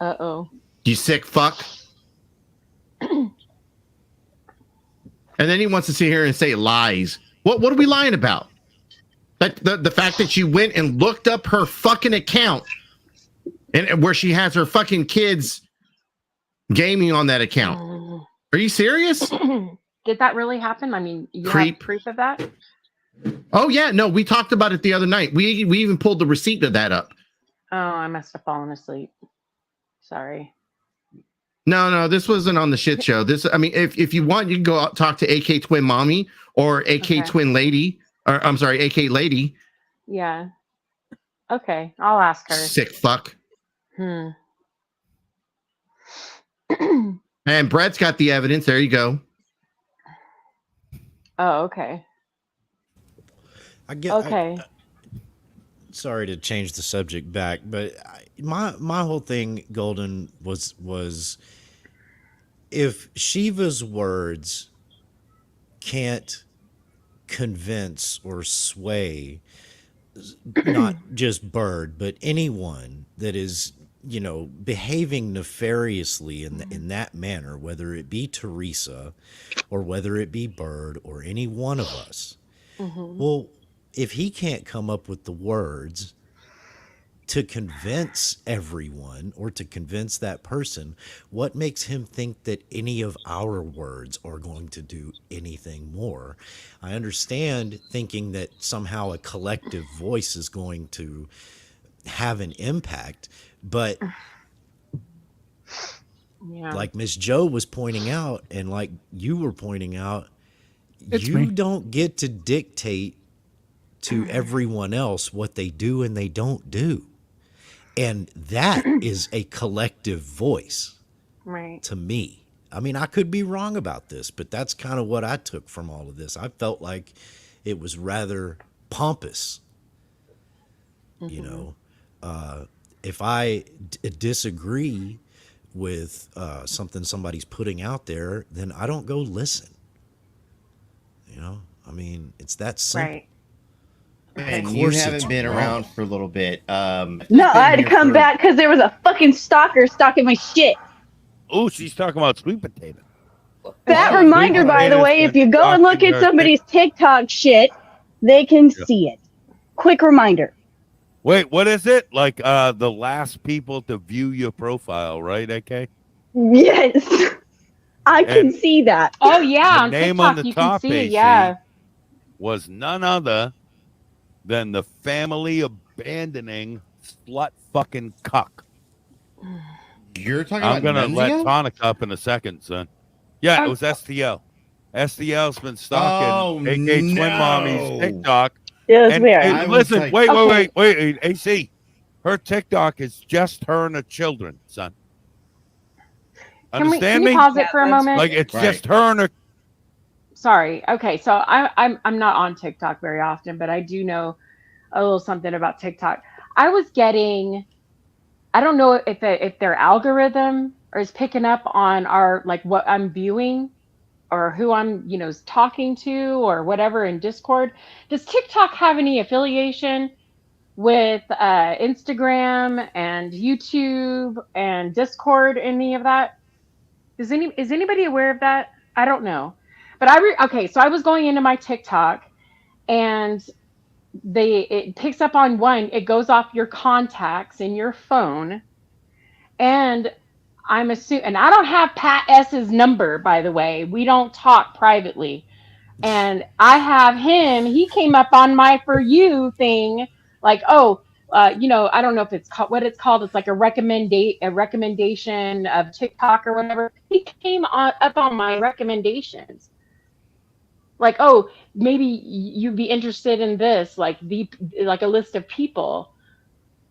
Uh-oh. You sick fuck. And then he wants to sit here and say lies. What are we lying about? That the fact that you went and looked up her fucking account and where she has her fucking kids gaming on that account. Are you serious? Did that really happen? I mean, you Creep. have proof of that? Oh yeah, no, we talked about it the other night. We even pulled the receipt of that up. Oh, I must have fallen asleep. Sorry. No, this wasn't on the shit show. I mean, if you want, you can go out talk to AK Twin Mommy or AK Twin Lady, or I'm sorry, AK Lady. Yeah. Okay, I'll ask her. Sick fuck. And Brett's got the evidence. There you go. Oh, okay. Sorry to change the subject back, but my whole thing, Golden, was if Shiva's words can't convince or sway not just Bird, but anyone that is, behaving nefariously in that manner, whether it be Theresa or whether it be Bird or any one of us, well, if he can't come up with the words to convince everyone or to convince that person, what makes him think that any of our words are going to do anything more? I understand thinking that somehow a collective voice is going to have an impact, but like Miss Joe was pointing out, and like you were pointing out, don't get to dictate to everyone else what they do and they don't do. And that is a collective voice, right? To me. I mean, I could be wrong about this, but that's kind of what I took from all of this. I felt like it was rather pompous. If I disagree with something somebody's putting out there, then I don't go listen. I mean, it's that simple. Right. And you haven't been around for a little bit. No, I had to come back because there was a fucking stalker stalking my shit. Oh, she's talking about sweet potato. That reminder, by the way, if you go and look at somebody's TikTok shit, they can see it. Quick reminder. Wait, what is it? Like the last people to view your profile, right, AK? Yes. I can see that. Oh, yeah. The name TikTok, on the you top can see, AC yeah. was none other than the family abandoning slut fucking cuck. You're talking I'm about going to let Tonic up in a second, son. Yeah, it was STL. STL's been stalking AK Twin Mommy's TikTok. It was weird. And listen, wait, AC. Her TikTok is just her and her children, son. Understand can me? you pause it for a moment? Like it's just her and her. Sorry. Okay, so I'm not on TikTok very often, but I do know a little something about TikTok. I was getting, I don't know if their algorithm is picking up on what I'm viewing or who I'm talking to or whatever in Discord. Does TikTok have any affiliation with Instagram and YouTube and Discord? Any of that? Is anybody aware of that? I don't know. But so I was going into my TikTok and it picks up on one, it goes off your contacts in your phone. And I'm assuming, and I don't have Pat S's number, by the way. We don't talk privately. And I have him, he came up on my For You thing, like, I don't know if it's called what it's called. It's like a recommendation of TikTok or whatever. He came up on my recommendations. like, oh, maybe you'd be interested in this, like a list of people.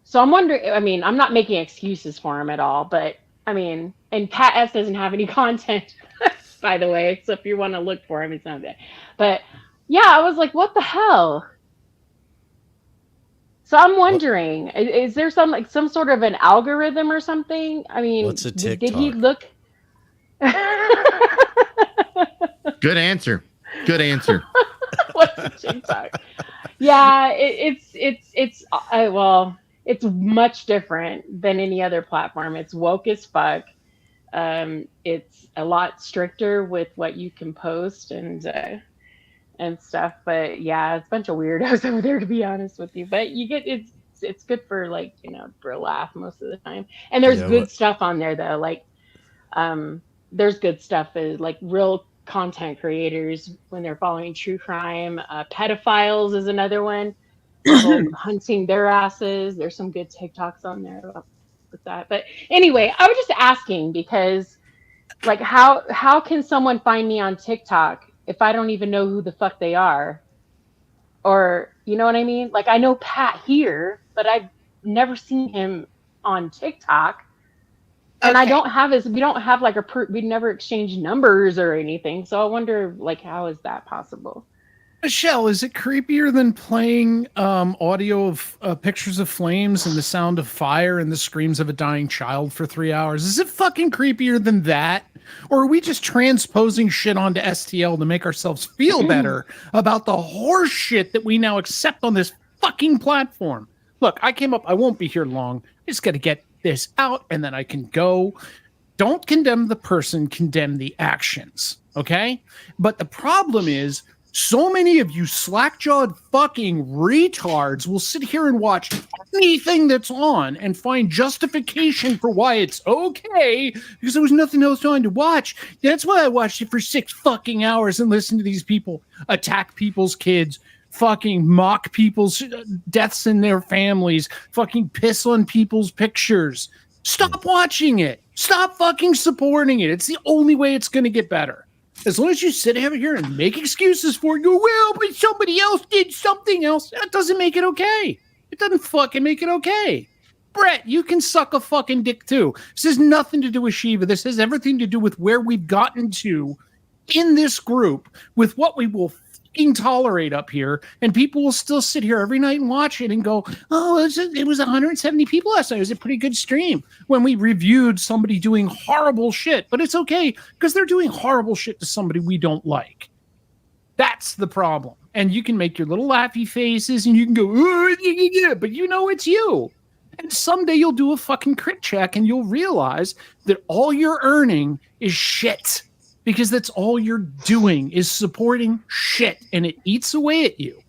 So I'm wondering, I mean, I'm not making excuses for him at all, but I mean, and Pat S doesn't have any content, by the way. So if you want to look for him, it's not there. But yeah, I was like, what the hell? So I'm wondering, is there some sort of an algorithm or something? I mean, What's a TikTok? did he look? Good answer. Good answer. What's a TikTok? Yeah, well, it's much different than any other platform. It's woke as fuck. It's a lot stricter with what you can post and stuff. But yeah, it's a bunch of weirdos over there, to be honest with you. But you get it's good for, like, for a laugh most of the time. And there's good stuff on there though. Like there's good stuff like real content creators when they're following true crime. Pedophiles is another one. People hunting their asses. There's some good TikToks on there with that. But anyway, I was just asking because, like, how can someone find me on TikTok if I don't even know who the fuck they are? Or, you know what I mean? Like, I know Pat here, but I've never seen him on TikTok. And I don't have we don't have like we never exchanged numbers or anything. So I wonder, like, how is that possible? Michelle, is it creepier than playing audio of pictures of flames and the sound of fire and the screams of a dying child for 3 hours? Is it fucking creepier than that? Or are we just transposing shit onto STL to make ourselves feel better about the horse shit that we now accept on this fucking platform? Look, I won't be here long. I just got to get this out and then I can go. Don't condemn the person, condemn the actions, okay? But the problem is, so many of you slack-jawed fucking retards will sit here and watch anything that's on and find justification for why it's okay because there was nothing else on to watch. That's why I watched it for 6 fucking hours and listened to these people attack people's kids, fucking mock people's deaths in their families, fucking piss on people's pictures. Stop watching it. Stop fucking supporting it. It's the only way it's going to get better. As long as you sit here and make excuses for it, go, well, but somebody else did something else, that doesn't make it okay. It doesn't fucking make it okay. Brett, you can suck a fucking dick too. This has nothing to do with Shiva. This has everything to do with where we've gotten to in this group with what we will fucking tolerate up here. And people will still sit here every night and watch it and go, oh, it was 170 people last night. It was a pretty good stream when we reviewed somebody doing horrible shit. But it's okay because they're doing horrible shit to somebody we don't like. That's the problem. And you can make your little laughy faces and you can go, yeah, but you know it's you. And someday you'll do a fucking crit check and you'll realize that all you're earning is shit. Because that's all you're doing is supporting shit, and it eats away at you.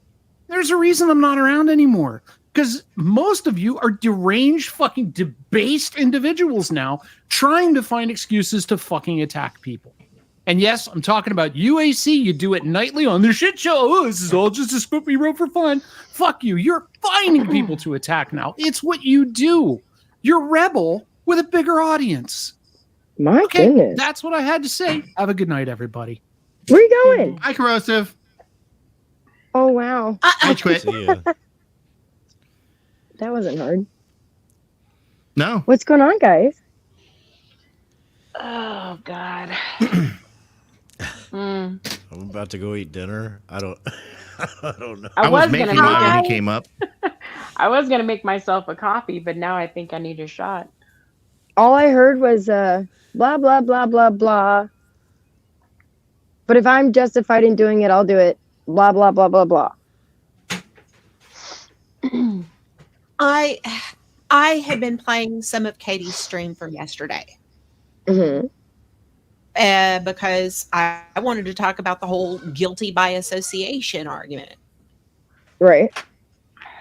There's a reason I'm not around anymore. Because most of you are deranged, fucking debased individuals now trying to find excuses to fucking attack people. And yes, I'm talking about UAC. You do it nightly on the shit show. Oh, this is all just a script we wrote for fun. Fuck you. You're finding people to attack now. It's what you do. You're Rebel with a bigger audience. My goodness. That's what I had to say. Have a good night, everybody. Where are you going? Hi, Corrosive. Oh, wow. I quit. That wasn't hard. No. What's going on, guys? Oh, God. I'm about to go eat dinner. I don't know. I was making it when he came up. I was going to make myself a coffee, but now I think I need a shot. All I heard was blah, blah, blah, blah, blah. But if I'm justified in doing it, I'll do it. Blah, blah, blah, blah, blah. I had been playing some of Katie's stream from yesterday. Mm-hmm. Because I wanted to talk about the whole guilty by association argument. Right.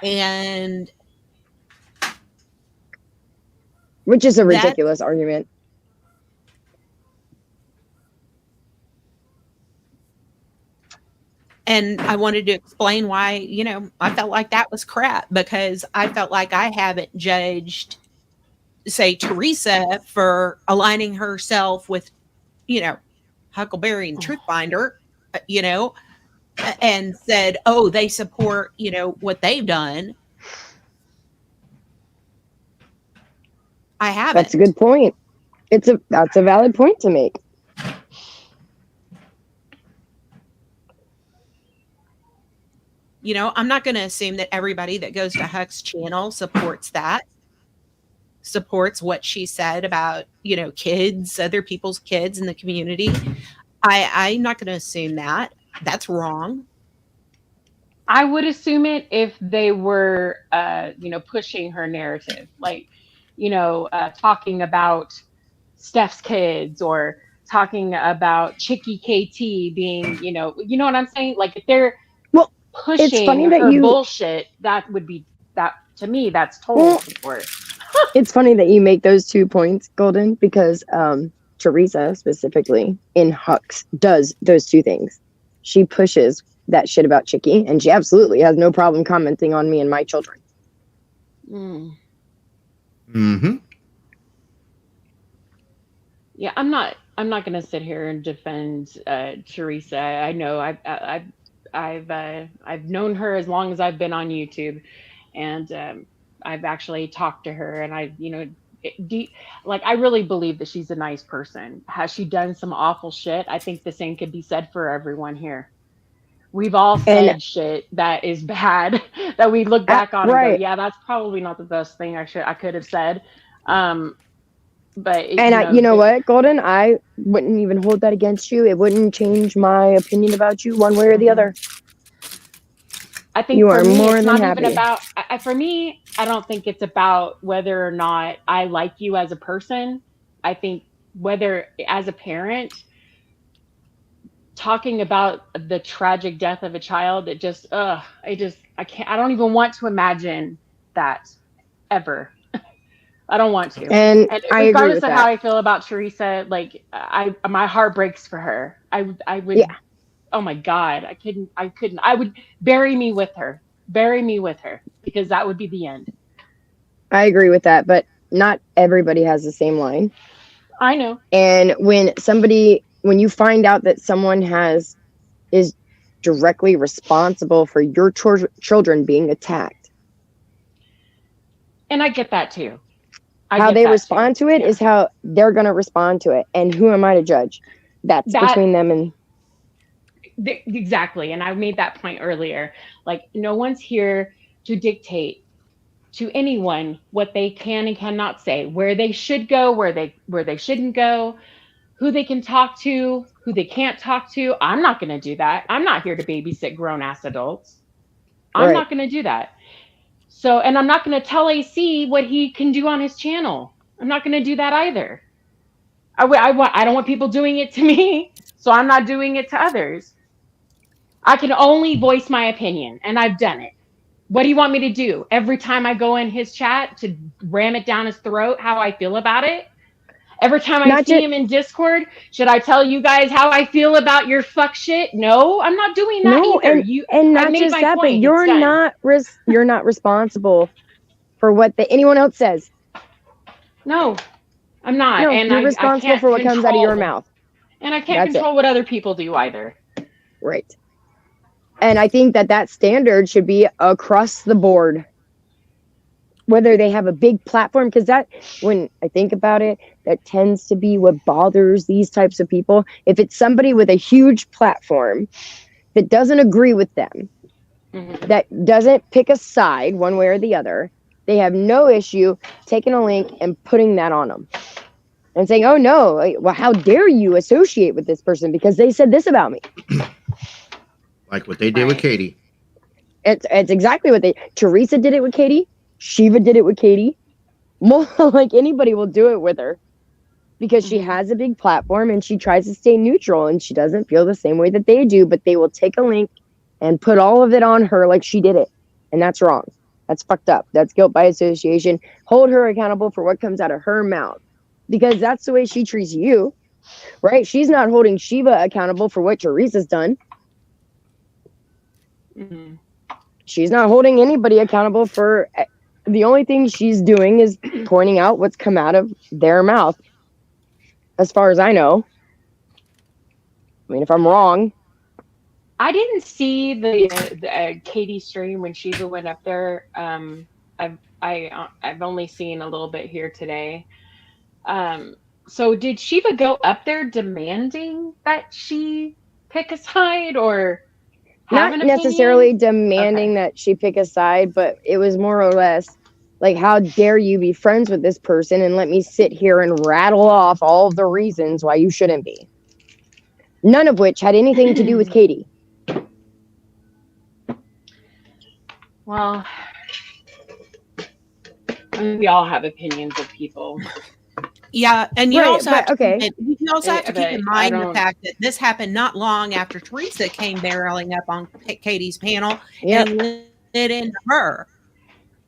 And which is a ridiculous argument. And I wanted to explain why, I felt like that was crap because I felt like I haven't judged, say, Theresa for aligning herself with, Huckleberry and Truthfinder, and said, oh, they support, what they've done. I haven't. That's a good point. That's a valid point to make. I'm not going to assume that everybody that goes to Huck's channel supports what she said about, kids, other people's kids in the community. I'm not going to assume that. That's wrong. I would assume it if they were, pushing her narrative, like, talking about Steph's kids or talking about Chicky KT being, you know what I'm saying? Like if they're pushing her bullshit, that would be that to me. That's total support. It's funny that you make those 2 points, Golden, because Theresa specifically in Hux does those 2 things. She pushes that shit about Chicky, and she absolutely has no problem commenting on me and my children. Yeah, I'm not going to sit here and defend Theresa. I know I've known her as long as I've been on YouTube, and I've actually talked to her, and I really believe that she's a nice person. Has she done some awful shit? I think the same could be said for everyone here. We've all said shit that is bad that we look back on and go, yeah, that's probably not the best thing I could have said. But you know what, Golden, I wouldn't even hold that against you. It wouldn't change my opinion about you one way or the other. I think for me, it's not even about. For me, I don't think it's about whether or not I like you as a person. I think whether as a parent, talking about the tragic death of a child, I can't. I don't even want to imagine that ever. I don't want to. And regardless of how I feel about Theresa, like my heart breaks for her. I would. Yeah. Oh my God, I couldn't. I would bury me with her, because that would be the end. I agree with that, but not everybody has the same line. I know. And when you find out that someone is directly responsible for your children being attacked. And I get that too. How they respond to it is how they're going to respond to it. And who am I to judge? That's between them and... Exactly. And I made that point earlier. Like, no one's here to dictate to anyone what they can and cannot say, where they should go, where they shouldn't go, who they can talk to, who they can't talk to. I'm not going to do that. I'm not here to babysit grown-ass adults. I'm not going to do that. So, and I'm not going to tell AC what he can do on his channel. I'm not going to do that either. I don't want people doing it to me, so I'm not doing it to others. I can only voice my opinion, and I've done it. What do you want me to do? Every time I go in his chat to ram it down his throat how I feel about it? Every time I see him in Discord, should I tell you guys how I feel about your fuck shit? No, I'm not doing that either. And not just that, but you're not responsible for what anyone else says. No, I'm not. No, and you're responsible for what comes out of your mouth. And I can't control what other people do either. Right. And I think that standard should be across the board. Whether they have a big platform, because when I think about it, that tends to be what bothers these types of people. If it's somebody with a huge platform that doesn't agree with them, that doesn't pick a side one way or the other, they have no issue taking a link and putting that on them and saying, oh no, well, how dare you associate with this person because they said this about me. Like what they did with Katie. It's exactly what Theresa did it with Katie. Shiva did it with Katie. Like anybody will do it with her because she has a big platform and she tries to stay neutral and she doesn't feel the same way that they do, but they will take a link and put all of it on her like she did it. And that's wrong. That's fucked up. That's guilt by association. Hold her accountable for what comes out of her mouth because that's the way she treats you, right? She's not holding Shiva accountable for what Theresa's done. She's not holding anybody accountable for... The only thing she's doing is pointing out what's come out of their mouth. As far as I know. I mean, if I'm wrong, I didn't see the Katie stream when Shiva went up there. I've only seen a little bit here today. So did Shiva go up there demanding that she pick a side or have Not an necessarily opinion? demanding Okay. that she pick a side, but it was more or less like, how dare you be friends with this person and let me sit here and rattle off all of the reasons why you shouldn't be. None of which had anything to do with Katie. Well, I mean, we all have opinions of people. Yeah, and you Right, also have but to okay. you also have to keep in But I mind the don't. fact that this happened not long after Theresa came barreling up on Katie's panel Yep, and lit into her.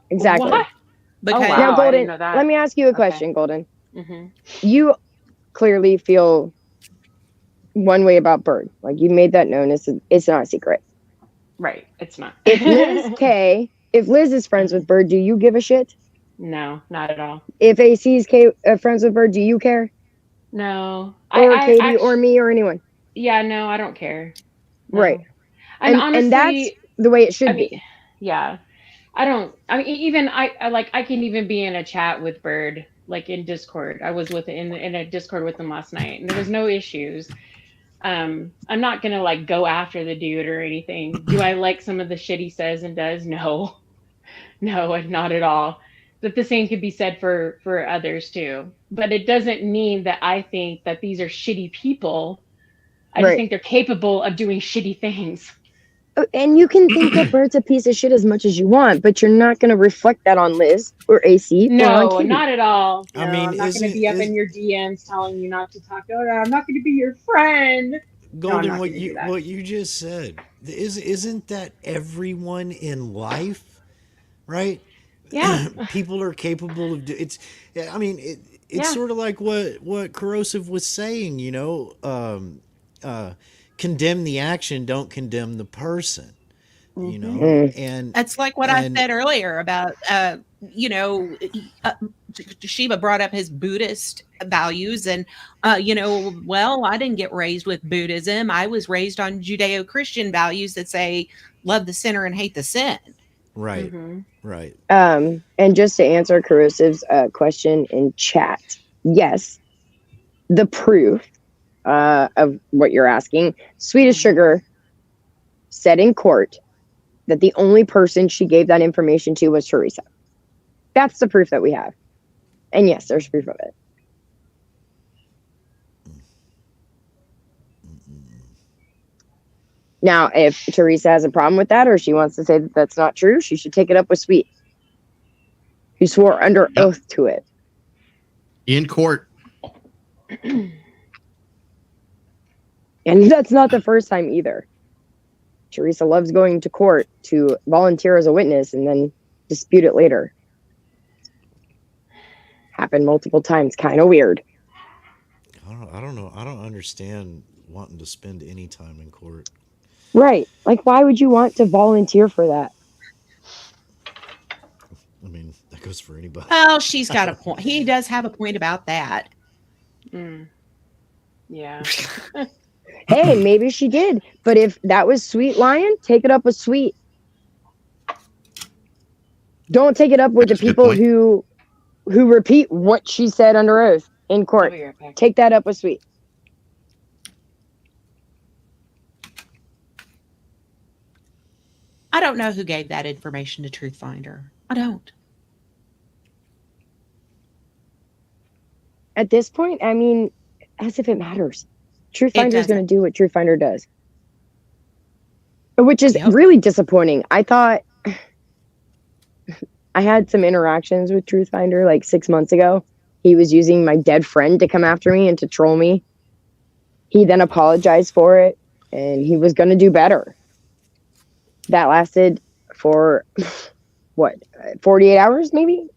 exactly. What? Oh Because Now, wow, I didn't Golden, know that. let me ask you a Okay. question, Golden. hmm You clearly feel one way about Bird. Like, you made that known. It's not a secret. Right, it's not. If Liz is friends with Bird, do you give a shit? No, not at all. If AC is friends with Bird, do you care? No, Or I Katie or actually, me or anyone? yeah, no, I don't care. No. Right. I'm And that's honestly, the way it should I mean, be. yeah, I don't. I mean, even I like I can even be in a chat with Bird, like in Discord. I was in a Discord with him last night, and there was no issues. I'm not gonna like go after the dude or anything. Do I like some of the shit he says and does? No, no, not at all. But the same could be said for others too. But it doesn't mean that I think that these are shitty people. I just Right. think they're capable of doing shitty things. And you can think that Bird's a piece of shit as much as you want, but you're not going to reflect that on Liz or AC or on No, Katie. not at all. No, I mean, I'm not going to be up in your DMs telling you not to talk. Oh, I'm not going to be your friend. Golden, no, I'm not what gonna do that. what you just said isn't that everyone in life, right? Yeah. People are capable of it's. I mean, it's Yeah. sort of like what Corrosive was saying. Condemn the action, don't condemn the person. You know, and that's like what I said earlier about Shiva brought up his Buddhist values, and well, I didn't get raised with Buddhism. I was raised on Judeo-Christian values that say love the sinner and hate the sin. Right. Right. And just to answer Corrosive's question in chat, yes, the proof of what you're asking, Sweet as Sugar said in court that the only person she gave that information to was Theresa. That's the proof that we have. And yes, there's proof of it. Now, if Theresa has a problem with that, or she wants to say that that's not true, she should take it up with Sweet, who swore under oath to it. In court. And that's not the first time either. Theresa loves going to court to volunteer as a witness and then dispute it later. Happened multiple times. Kind of weird. I don't know. I don't understand wanting to spend any time in court. Right. Like, why would you want to volunteer for that? I mean, that goes for anybody. Well, she's got a point. He does have a point about that. Yeah. Hey, maybe she did. But if that was Sweet lying, take it up with Sweet. Don't take it up with the people who repeat what she said under oath in court. Take that up with Sweet. I don't know who gave that information to Truth Finder. I don't. At this point, I mean, as if it matters. Truth Finder is going to do what Truth Finder does. Which is really disappointing. I thought I had some interactions with Truth Finder like 6 months ago. He was using my dead friend to come after me and to troll me. He then apologized for it, and he was going to do better. That lasted for, 48 hours maybe?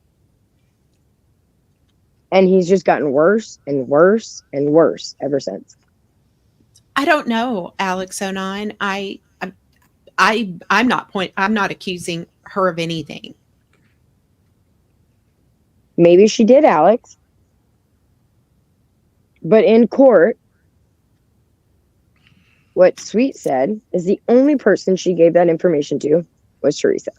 And he's just gotten worse and worse and worse ever since. I don't know, Alex 09. I'm not accusing her of anything. Maybe she did, Alex. But in court, what Sweet said is the only person she gave that information to was Theresa.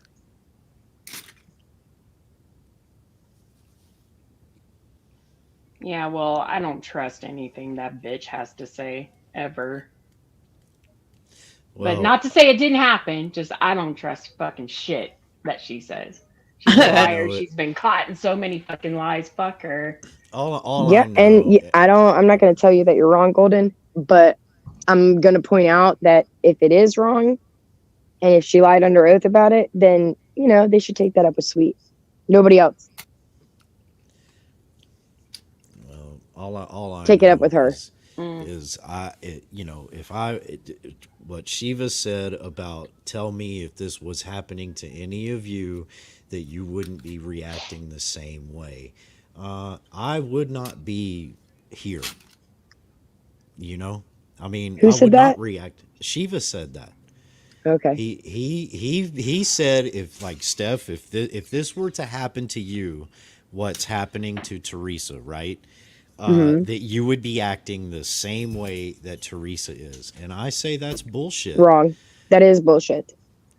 Yeah, well, I don't trust anything that bitch has to say ever. But Well, not to say it didn't happen, just I don't trust fucking shit that she says. She's a well, liar. She's been caught in so many fucking lies. Fuck her. all Yeah, I and know, I'm not going to tell you that you're wrong, Golden, but I'm going to point out that if it is wrong, and if she lied under oath about it, then, you know, they should take that up with Sweet. Nobody else. well, all I Take it up know with her. is what Shiva said about tell me if this was happening to any of you that you wouldn't be reacting the same way. I would not be here. You know, I mean, Who I said would that? not react. Shiva said that. Okay. He said if like Steph, if this were to happen to you, what's happening to Theresa, right? That you would be acting the same way that Theresa is, and I say that's bullshit. Wrong. That is bullshit.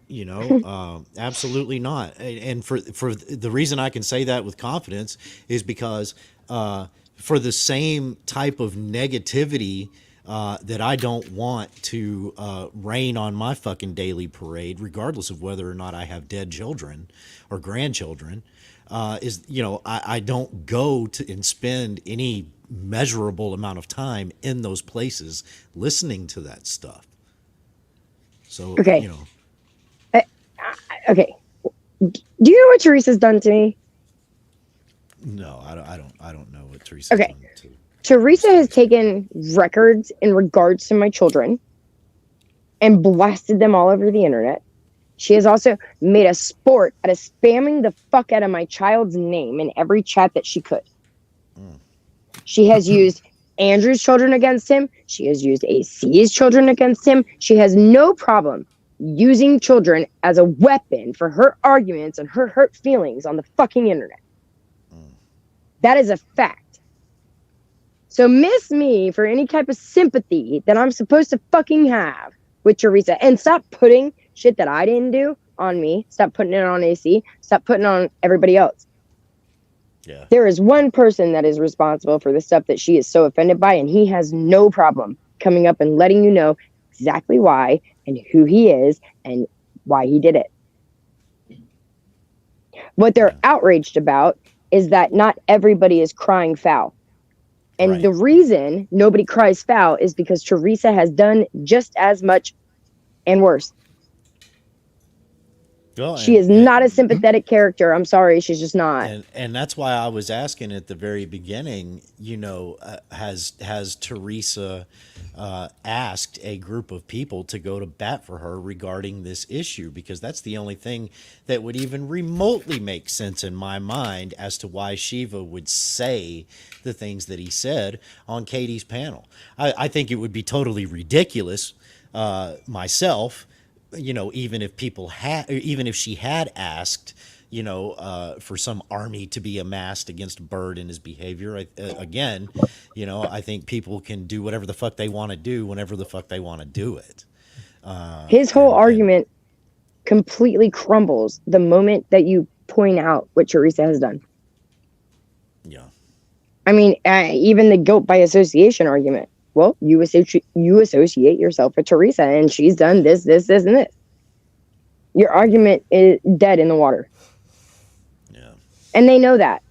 You know, absolutely not. And for the reason I can say that with confidence is because for the same type of negativity that I don't want to rain on my fucking daily parade, regardless of whether or not I have dead children or grandchildren, is, you know, I don't go to and spend any measurable amount of time in those places listening to that stuff. So, Okay. you know. Okay. Do you know what Teresa's done to me? No, I don't know what Teresa's Okay. done to. Teresa has taken records in regards to my children and blasted them all over the internet. She has also made a sport out of spamming the fuck out of my child's name in every chat that she could. She has used Andrew's children against him. She has used AC's children against him. She has no problem using children as a weapon for her arguments and her hurt feelings on the fucking internet. That is a fact. So miss me for any type of sympathy that I'm supposed to fucking have with Theresa. And stop putting shit that I didn't do on me. Stop putting it on AC. Stop putting it on everybody else. Yeah. There is one person that is responsible for the stuff that she is so offended by, and he has no problem coming up and letting you know exactly why and who he is and why he did it. What they're outraged about is that not everybody is crying foul. And Right. the reason nobody cries foul is because Theresa has done just as much and worse. Well, She is not a sympathetic character. I'm sorry, she's just not. And that's why I was asking at the very beginning, you know, has Theresa asked a group of people to go to bat for her regarding this issue? Because that's the only thing that would even remotely make sense in my mind as to why Shiva would say the things that he said on Katie's panel. I think it would be totally ridiculous myself, you know, even if she had asked, you know, for some army to be amassed against Bird and his behavior. Again, you know, I think people can do whatever the fuck they want to do whenever the fuck they want to do it. His whole argument completely crumbles the moment that you point out what Theresa has done. Yeah. I mean, even the guilt by association argument. Well, you associate yourself with Theresa, and she's done this, this, this, and this. Your argument is dead in the water. Yeah. And they know that.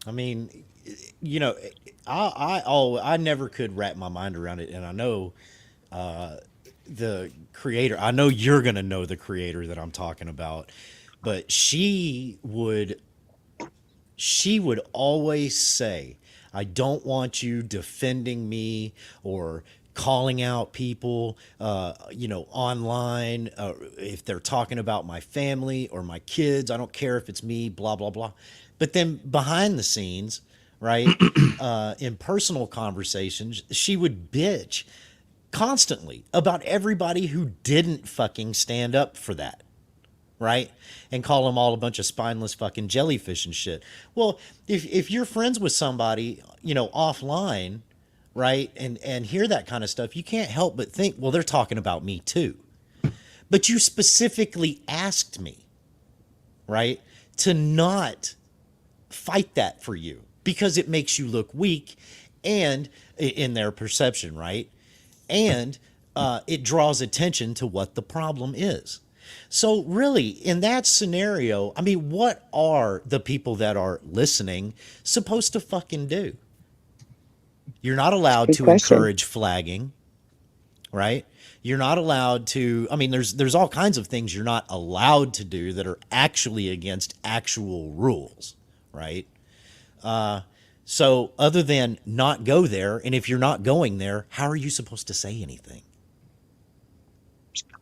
I mean, you know, I never could wrap my mind around it, and I know the creator. I know you're gonna know the creator that I'm talking about, but she would always say, I don't want you defending me or calling out people, you know, online, if they're talking about my family or my kids. I don't care if it's me, blah, blah, blah. But then behind the scenes, right, in personal conversations, she would bitch constantly about everybody who didn't fucking stand up for that. Right? And call them all a bunch of spineless fucking jellyfish and shit. Well, if you're friends with somebody, you know, offline, right, and hear that kind of stuff, you can't help but think, well, they're talking about me too. But you specifically asked me, right, to not fight that for you because it makes you look weak, and in their perception, right? And it draws attention to what the problem is. So really, in that scenario, I mean, what are the people that are listening supposed to fucking do? You're not allowed to encourage flagging, right? You're not allowed to, I mean, there's all kinds of things you're not allowed to do that are actually against actual rules, right? So other than not go there, and if you're not going there, how are you supposed to say anything?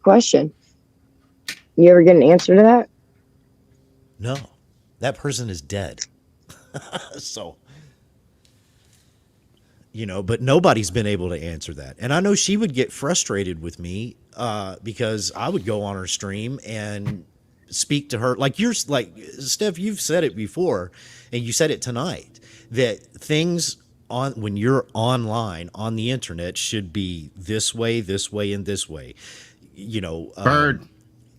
Question. You ever get an answer to that? No, that person is dead. So, you know, but nobody's been able to answer that. And I know she would get frustrated with me because I would go on her stream and speak to her. Like Steph, you've said it before, and you said it tonight, that things when you're online on the internet should be this way, and this way. You know, Bird,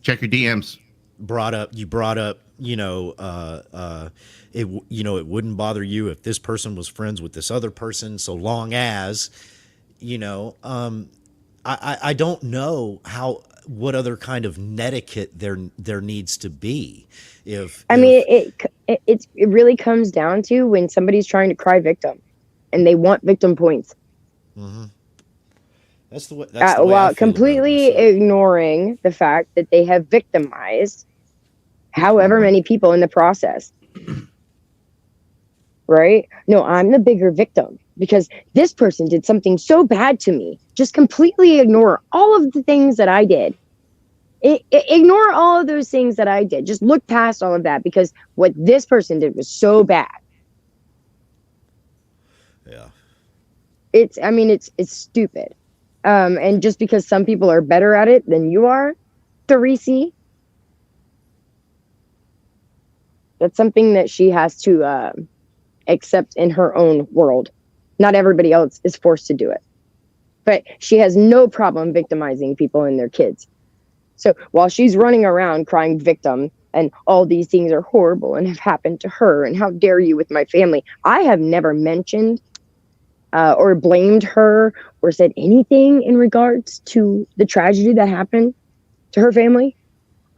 check your DMs. You brought up, it wouldn't bother you if this person was friends with this other person, so long as, I don't know what other kind of netiquette there needs to be. It really comes down to when somebody's trying to cry victim and they want victim points. Mm-hmm. That's the way while completely ignoring the fact that they have victimized however many people in the process. Right? No, I'm the bigger victim because this person did something so bad to me. Just completely ignore all of the things that I did. Ignore all of those things that I did. Just look past all of that because what this person did was so bad. Yeah. It's stupid. And just because some people are better at it than you are, Theresa, that's something that she has to accept in her own world. Not everybody else is forced to do it. But she has no problem victimizing people and their kids. So while she's running around crying victim and all these things are horrible and have happened to her and how dare you with my family, I have never mentioned or blamed her or said anything in regards to the tragedy that happened to her family.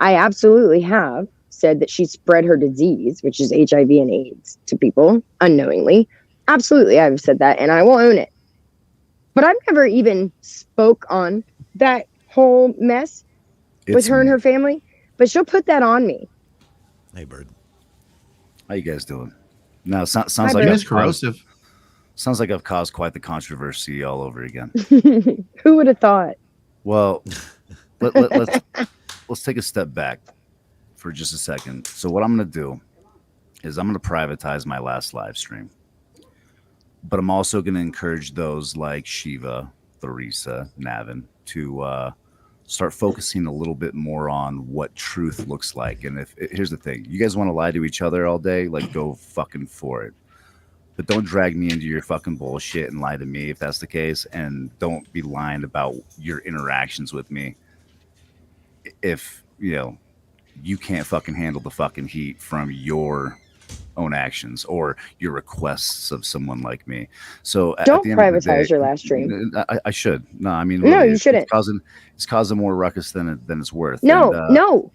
I absolutely have said that she spread her disease, which is HIV and AIDS, to people unknowingly. Absolutely, I've said that, and I will own it. But I've never even spoke on that whole mess with her and her family. But she'll put that on me. Hey, Bird. How you guys doing? No, sounds Hi, like it's corrosive. Sounds like I've caused quite the controversy all over again. Who would have thought? Well, let's take a step back for just a second. So what I'm going to do is I'm going to privatize my last live stream. But I'm also going to encourage those like Shiva, Theresa, Navin to start focusing a little bit more on what truth looks like. And here's the thing, you guys want to lie to each other all day, like go fucking for it. But don't drag me into your fucking bullshit and lie to me if that's the case. And don't be lying about your interactions with me if, you can't fucking handle the fucking heat from your own actions or your requests of someone like me. So don't privatize your last stream. I should. No, I mean, no, you shouldn't. It's causing more ruckus than it's worth. No, no,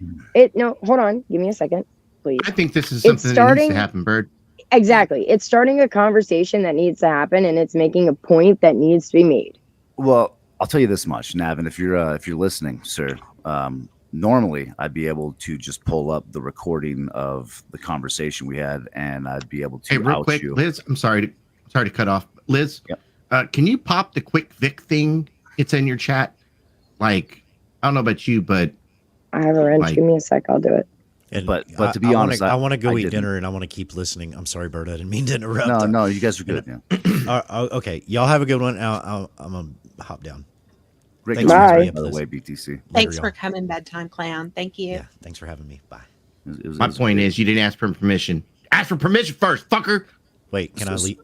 hold on. Give me a second, please. I think this is something that needs to happen, Bird. Exactly. It's starting a conversation that needs to happen, and it's making a point that needs to be made. Well, I'll tell you this much, Navin, if you're listening, sir, normally I'd be able to just pull up the recording of the conversation we had, and I'd be able to. Hey, real quick, Liz, I'm sorry to cut off. Liz, yep. Can you pop the quick Vic thing? It's in your chat. Like, I don't know about you, but I have a wrench. Give me a sec. I'll do it. And but to be honest, I want to go eat dinner, and I want to keep listening. I'm sorry, Bird. I didn't mean to interrupt. No, you guys are good. Yeah. Okay, y'all have a good one. I'm gonna hop down. Thanks by the way, BTC. Thanks for coming, bedtime clown. Thank you. Yeah, thanks for having me. Bye. My point is, you didn't ask for permission. Ask for permission first, fucker. Wait, can I leave?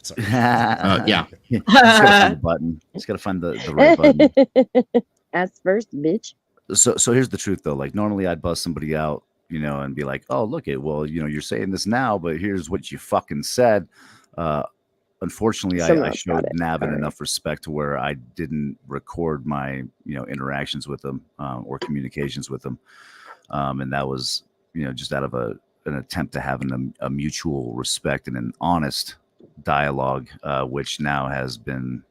Sorry. Yeah. Just gotta find the button. Just gotta find the right button. Ask first, bitch. So here's the truth though. Like normally I'd bust somebody out, and be like, oh look it, well, you're saying this now, but here's what you fucking said. Unfortunately, I showed Navin enough respect to where I didn't record my interactions with them or communications with them, and that was just out of an attempt to have a mutual respect and an honest dialogue, which now has been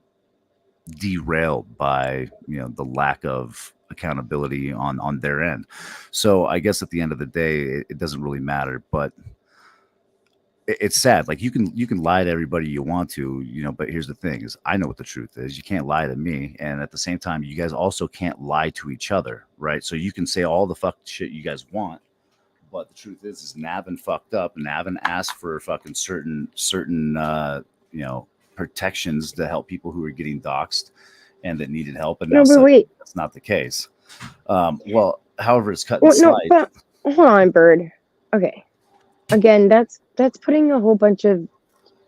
derailed by the lack of accountability on their end. So I guess at the end of the day, it doesn't really matter, but it's sad. Like you can lie to everybody you want to, but here's the thing is I know what the truth is. You can't lie to me. And at the same time, you guys also can't lie to each other. Right. So you can say all the fuck shit you guys want, but the truth is Navin fucked up. Navin asked for fucking certain protections to help people who are getting doxxed and that needed help. And that's not the case. Well, however, it's cut and slide. But hold on, Bird. Okay. Again, that's putting a whole bunch of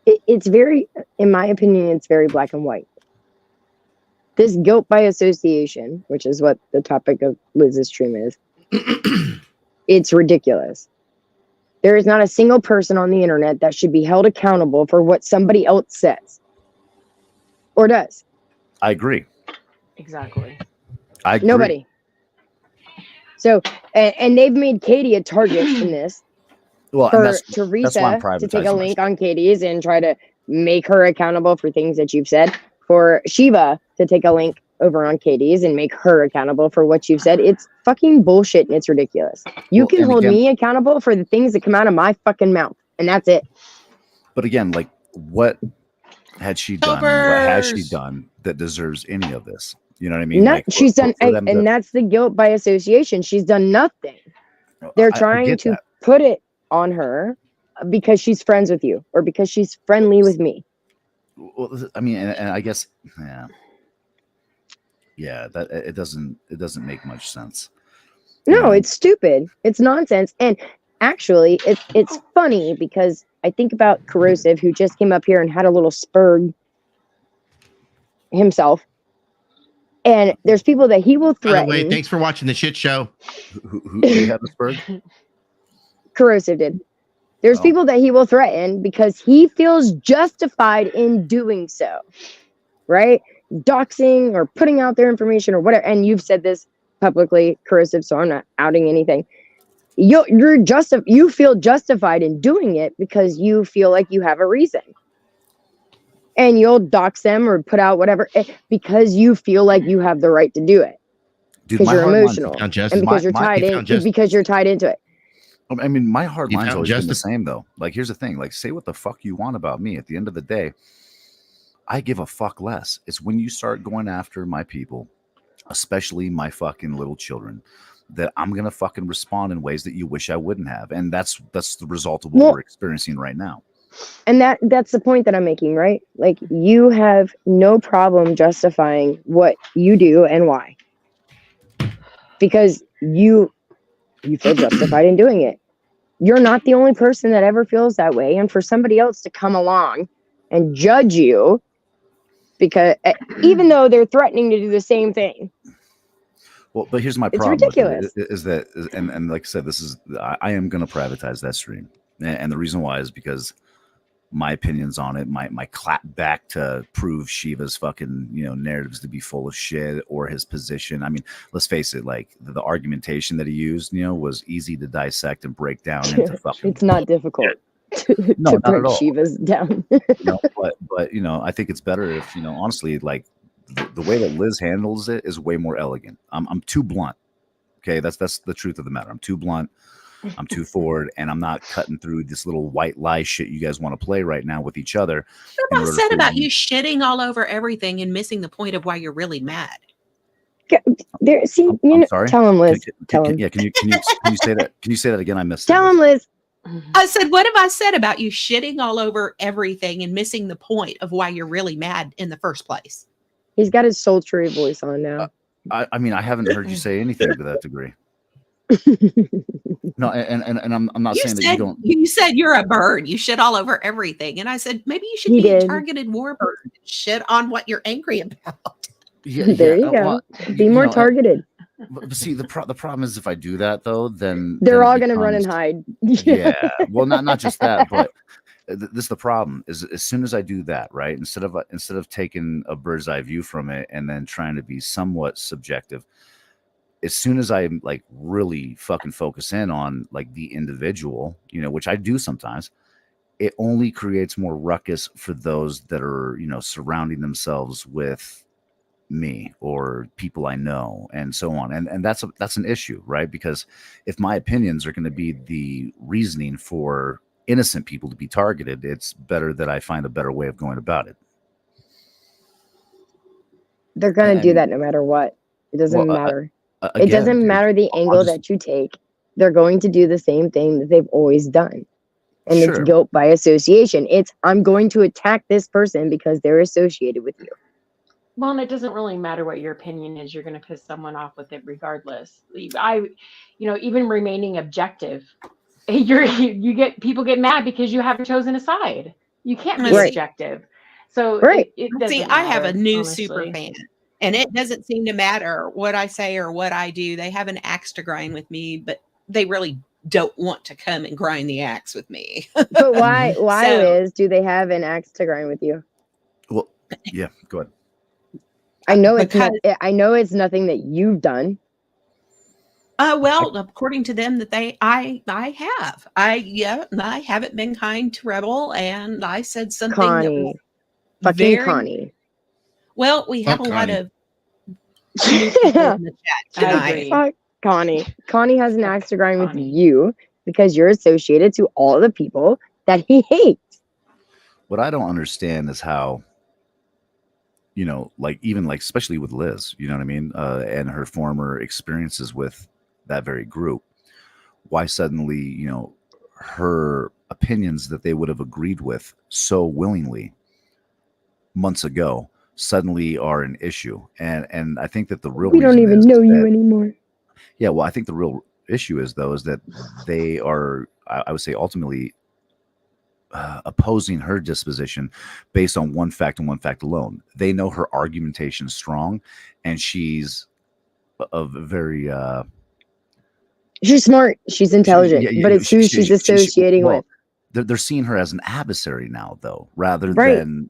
it's very, in my opinion, it's very black and white. This guilt by association, which is what the topic of Liz's stream is, it's ridiculous. There is not a single person on the internet that should be held accountable for what somebody else says or does. I agree. Exactly. I agree. Nobody. So, and they've made Katie a target in this. Well, for Theresa to take a link on Katie's and try to make her accountable for things that you've said. For Shiva to take a link over on Katie's and make her accountable for what you've said. It's fucking bullshit and it's ridiculous. You can hold me accountable for the things that come out of my fucking mouth, and that's it. But again, like, what had she done? What has she done that deserves any of this? You know what I mean? She's done, and that's the guilt by association. She's done nothing. They're trying to put it on her because she's friends with you or because she's friendly with me. Well, I mean, and I guess, that it doesn't make much sense. No, it's stupid. It's nonsense. And actually, it's funny because I think about Corrosive, who just came up here and had a little spurg himself. And there's people that he will threaten. By the way, thanks for watching the shit show. Who had the spurg? Corrosive did. There's people that he will threaten because he feels justified in doing so, right? Doxing or putting out their information or whatever. And you've said this publicly, Corrosive, so I'm not outing anything. You feel justified in doing it because you feel like you have a reason. And you'll dox them or put out whatever because you feel like you have the right to do it. Because you're emotional and because you're tied into it. I mean, my hard line's always been the same, though. Like, here's the thing. Like, say what the fuck you want about me. At the end of the day, I give a fuck less. It's when you start going after my people, especially my fucking little children, that I'm going to fucking respond in ways that you wish I wouldn't have. And that's the result of what we're experiencing right now. And that's the point that I'm making, right? Like, you have no problem justifying what you do and why. Because you feel justified in doing it. You're not the only person that ever feels that way. And for somebody else to come along and judge you, because even though they're threatening to do the same thing. Well, but here's my problem. It's ridiculous. Is that, and like I said, I am going to privatize that stream. And the reason why is because my opinions on it, my clap back to prove Shiva's fucking, narratives to be full of shit or his position. I mean, let's face it, like the argumentation that he used, was easy to dissect and break down into fucking. It's not difficult to break Shiva's down. But I think it's better if, honestly, like the way that Liz handles it is way more elegant. I'm too blunt. Okay. That's the truth of the matter. I'm too blunt. I'm too forward, and I'm not cutting through this little white lie shit you guys want to play right now with each other. What I said about you shitting all over everything and missing the point of why you're really mad. I'm sorry. Tell him, Liz. Tell him. Yeah, can you say that? Can you say that again? I missed. Tell him, Liz. I said, what have I said about you shitting all over everything and missing the point of why you're really mad in the first place? He's got his sultry voice on now. I mean, I haven't heard you say anything to that degree. No, and I'm not saying that you don't. You said you're a bird. You shit all over everything, and I said maybe you should He be a did. targeted warbird. Shit on what you're angry about. There you go. well, Be more targeted. But see, the problem is if I do that though, then They're it all gonna run and becomes- hide. Yeah. Well, not just that, but this is the problem. Is as soon as I do that, right? Instead of taking a bird's eye view from it and then trying to be somewhat subjective, as soon as I like really fucking focus in on like the individual, which I do sometimes, it only creates more ruckus for those that are, surrounding themselves with me or people I know and so on. And that's an issue, right? Because if my opinions are going to be the reasoning for innocent people to be targeted, it's better that I find a better way of going about it. They're gonna do that no matter what. It doesn't matter. It doesn't matter the angle that you take. They're going to do the same thing that they've always done. And it's guilt by association. It's I'm going to attack this person because they're associated with you. Well, and it doesn't really matter what your opinion is. You're going to piss someone off with it regardless. Even remaining objective, people get mad because you haven't chosen a side. You can't be objective. So it doesn't See, matter, I have a new honestly. super fan, and it doesn't seem to matter what I say or what I do. They have an axe to grind with me, but they really don't want to come and grind the axe with me. But why Liz, do they have an axe to grind with you? Well, yeah, go ahead. I know it's nothing that you've done. Well, according to them, I have. I haven't been kind to Rebel, and I said something Connie. that was Fucking Connie. Well, we have a lot Connie. of new people in the chat tonight. Fuck Connie. Connie has an axe to grind with you because you're associated to all the people that he hates. What I don't understand is how, especially with Liz, you know what I mean? And her former experiences with that very group, why suddenly, her opinions that they would have agreed with so willingly months ago suddenly are an issue. And I think that the real we don't reason even is know you that- anymore. Yeah, well, I think the real issue is that they are, I would say, ultimately opposing her disposition based on one fact and one fact alone. They know her argumentation is strong, and she's a very she's smart, she's intelligent, but it's who she's associating with. They're seeing her as an adversary now, though, rather than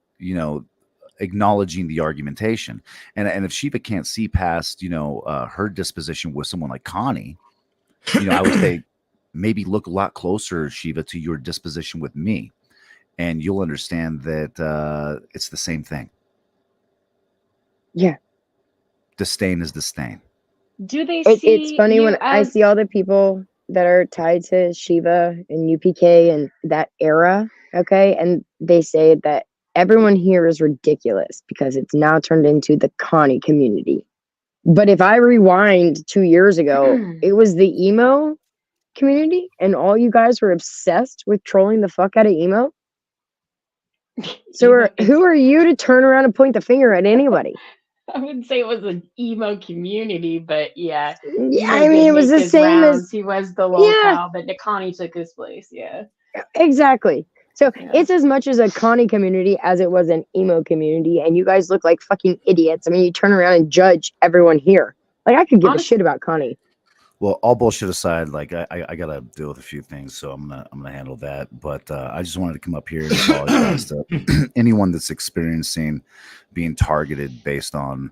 acknowledging the argumentation. And if Shiva can't see past her disposition with someone like Connie, I would say maybe look a lot closer, Shiva, to your disposition with me, and you'll understand that it's the same thing. Yeah, disdain is disdain. Do they see it's funny when I see all the people that are tied to Shiva and UPK and that era, okay, and they say that everyone here is ridiculous because it's now turned into the Connie community. But if I rewind 2 years ago, it was the emo community, and all you guys were obsessed with trolling the fuck out of emo. So who are you to turn around and point the finger at anybody? I wouldn't say it was an emo community, but yeah. Yeah, I mean, it was the same as he was the locale, but Connie took his place. Yeah, exactly. So it's as much as a Connie community as it was an emo community, and you guys look like fucking idiots. I mean, you turn around and judge everyone here. Like, I could give a shit about Connie. Well, all bullshit aside, like I gotta deal with a few things, so I'm gonna handle that. But I just wanted to come up here and apologize to anyone that's experiencing being targeted based on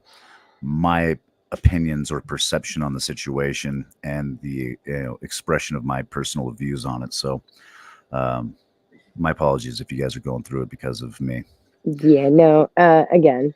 my opinions or perception on the situation and the expression of my personal views on it. So, my apologies if you guys are going through it because of me. Yeah, no. Again,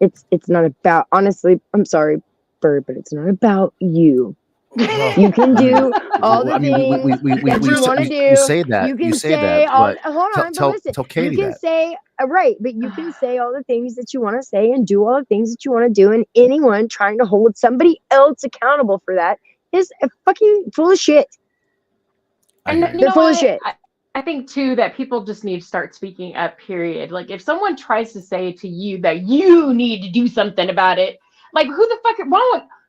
it's not about. Honestly, I'm sorry, Bird, but it's not about you. You can do all the things that you want to do. You say that. You can say all. that, Hold on, but listen. Tell Katie you can that. say right, but you can say all the things that you want to say and do all the things that you want to do. And anyone trying to hold somebody else accountable for that is fucking full of shit. And they're full of shit. I think too that people just need to start speaking up. Period. Like if someone tries to say to you that you need to do something about it, like who the fuck?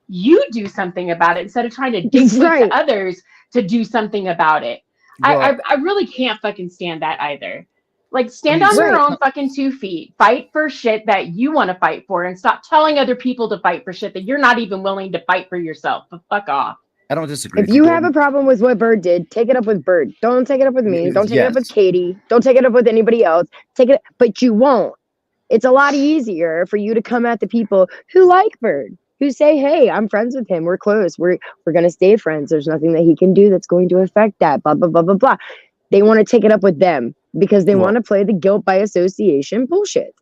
you do something about it instead of trying to dictate to others to do something about it. Well, I really can't fucking stand that either. Like, stand on your own fucking 2 feet, fight for shit that you want to fight for, and stop telling other people to fight for shit that you're not even willing to fight for yourself. But fuck off. I don't disagree. If you have a problem with what Bird did, take it up with Bird. Don't take it up with me. Don't take it up with Katie. Don't take it up with anybody else. Take it, but you won't. It's a lot easier for you to come at the people who like Bird, who say, "Hey, I'm friends with him. We're close. We're gonna stay friends. There's nothing that he can do that's going to affect that." Blah blah blah blah blah. They want to take it up with them because they want to play the guilt by association bullshit.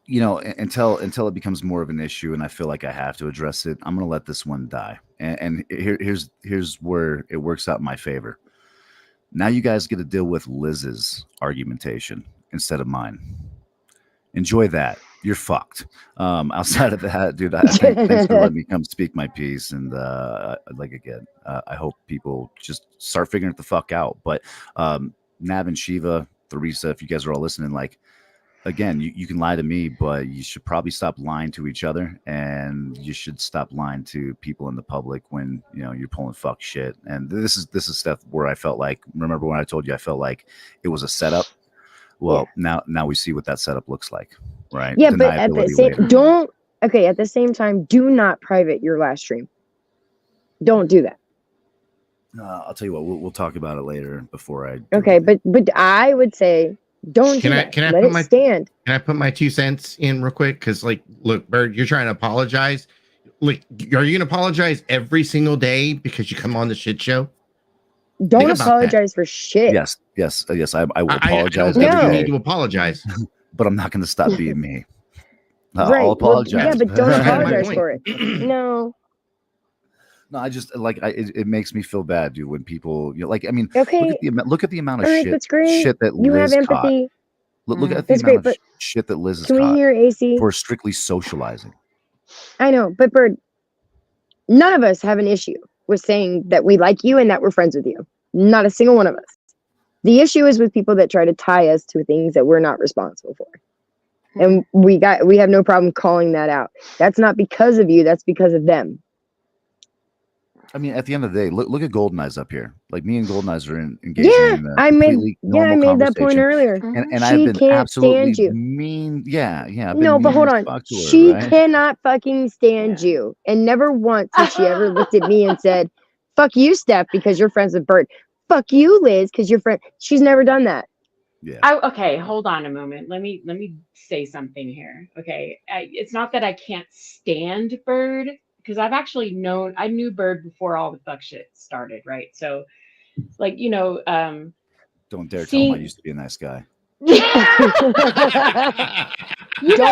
You know, until it becomes more of an issue, and I feel like I have to address it, I'm gonna let this one die. And here's where it works out in my favor. Now you guys get to deal with Liz's argumentation instead of mine. Enjoy that. You're fucked. Outside of that, dude, thanks for letting me come speak my piece. And again, I hope people just start figuring it the fuck out. But Nav and Shiva, Theresa, if you guys are all listening, like, again, you can lie to me, but you should probably stop lying to each other, and you should stop lying to people in the public when you're pulling fuck shit. And this is stuff where I felt like, remember when I told you I felt like it was a setup? Well, now we see what that setup looks like, right? Yeah, but at the same at the same time, do not private your live stream. Don't do that. I'll tell you what, we'll talk about it later before I. Okay, but I would say don't do that. Can I let it stand? Can I put my 2 cents in real quick? Because, like, look, Bird, you're trying to apologize. Like, are you gonna apologize every single day because you come on the shit show? Don't apologize for shit. Yes. I will apologize. You need to apologize, but I'm not going to stop being me. Right. I'll apologize. Yeah, but don't apologize for it. No. No, I just it makes me feel bad, dude. When people, I mean, okay, look at the amount of shit that you Liz have empathy. Caught. Look at the amount of shit that Liz has caught. Can we hear AC for strictly socializing? I know, but Bird, none of us have an issue with saying that we like you and that we're friends with you. Not a single one of us. The issue is with people that try to tie us to things that we're not responsible for. And we have no problem calling that out. That's not because of you, that's because of them. I mean, at the end of the day, look at Golden Eyes up here. Like, me and Golden Eyes are engaged in a I made that point earlier. And I've been absolutely mean. Yeah. No, but hold on. She cannot fucking stand you. And never once has she ever looked at me and said, "Fuck you, Steph, because you're friends with Bert. Fuck you, Liz, because you're friend." She's never done that. Yeah. Okay, hold on a moment. Let me say something here. Okay, it's not that I can't stand Bird, because I've actually I knew Bird before all the fuck shit started, right? So, like, don't dare tell him I used to be a nice guy. Don't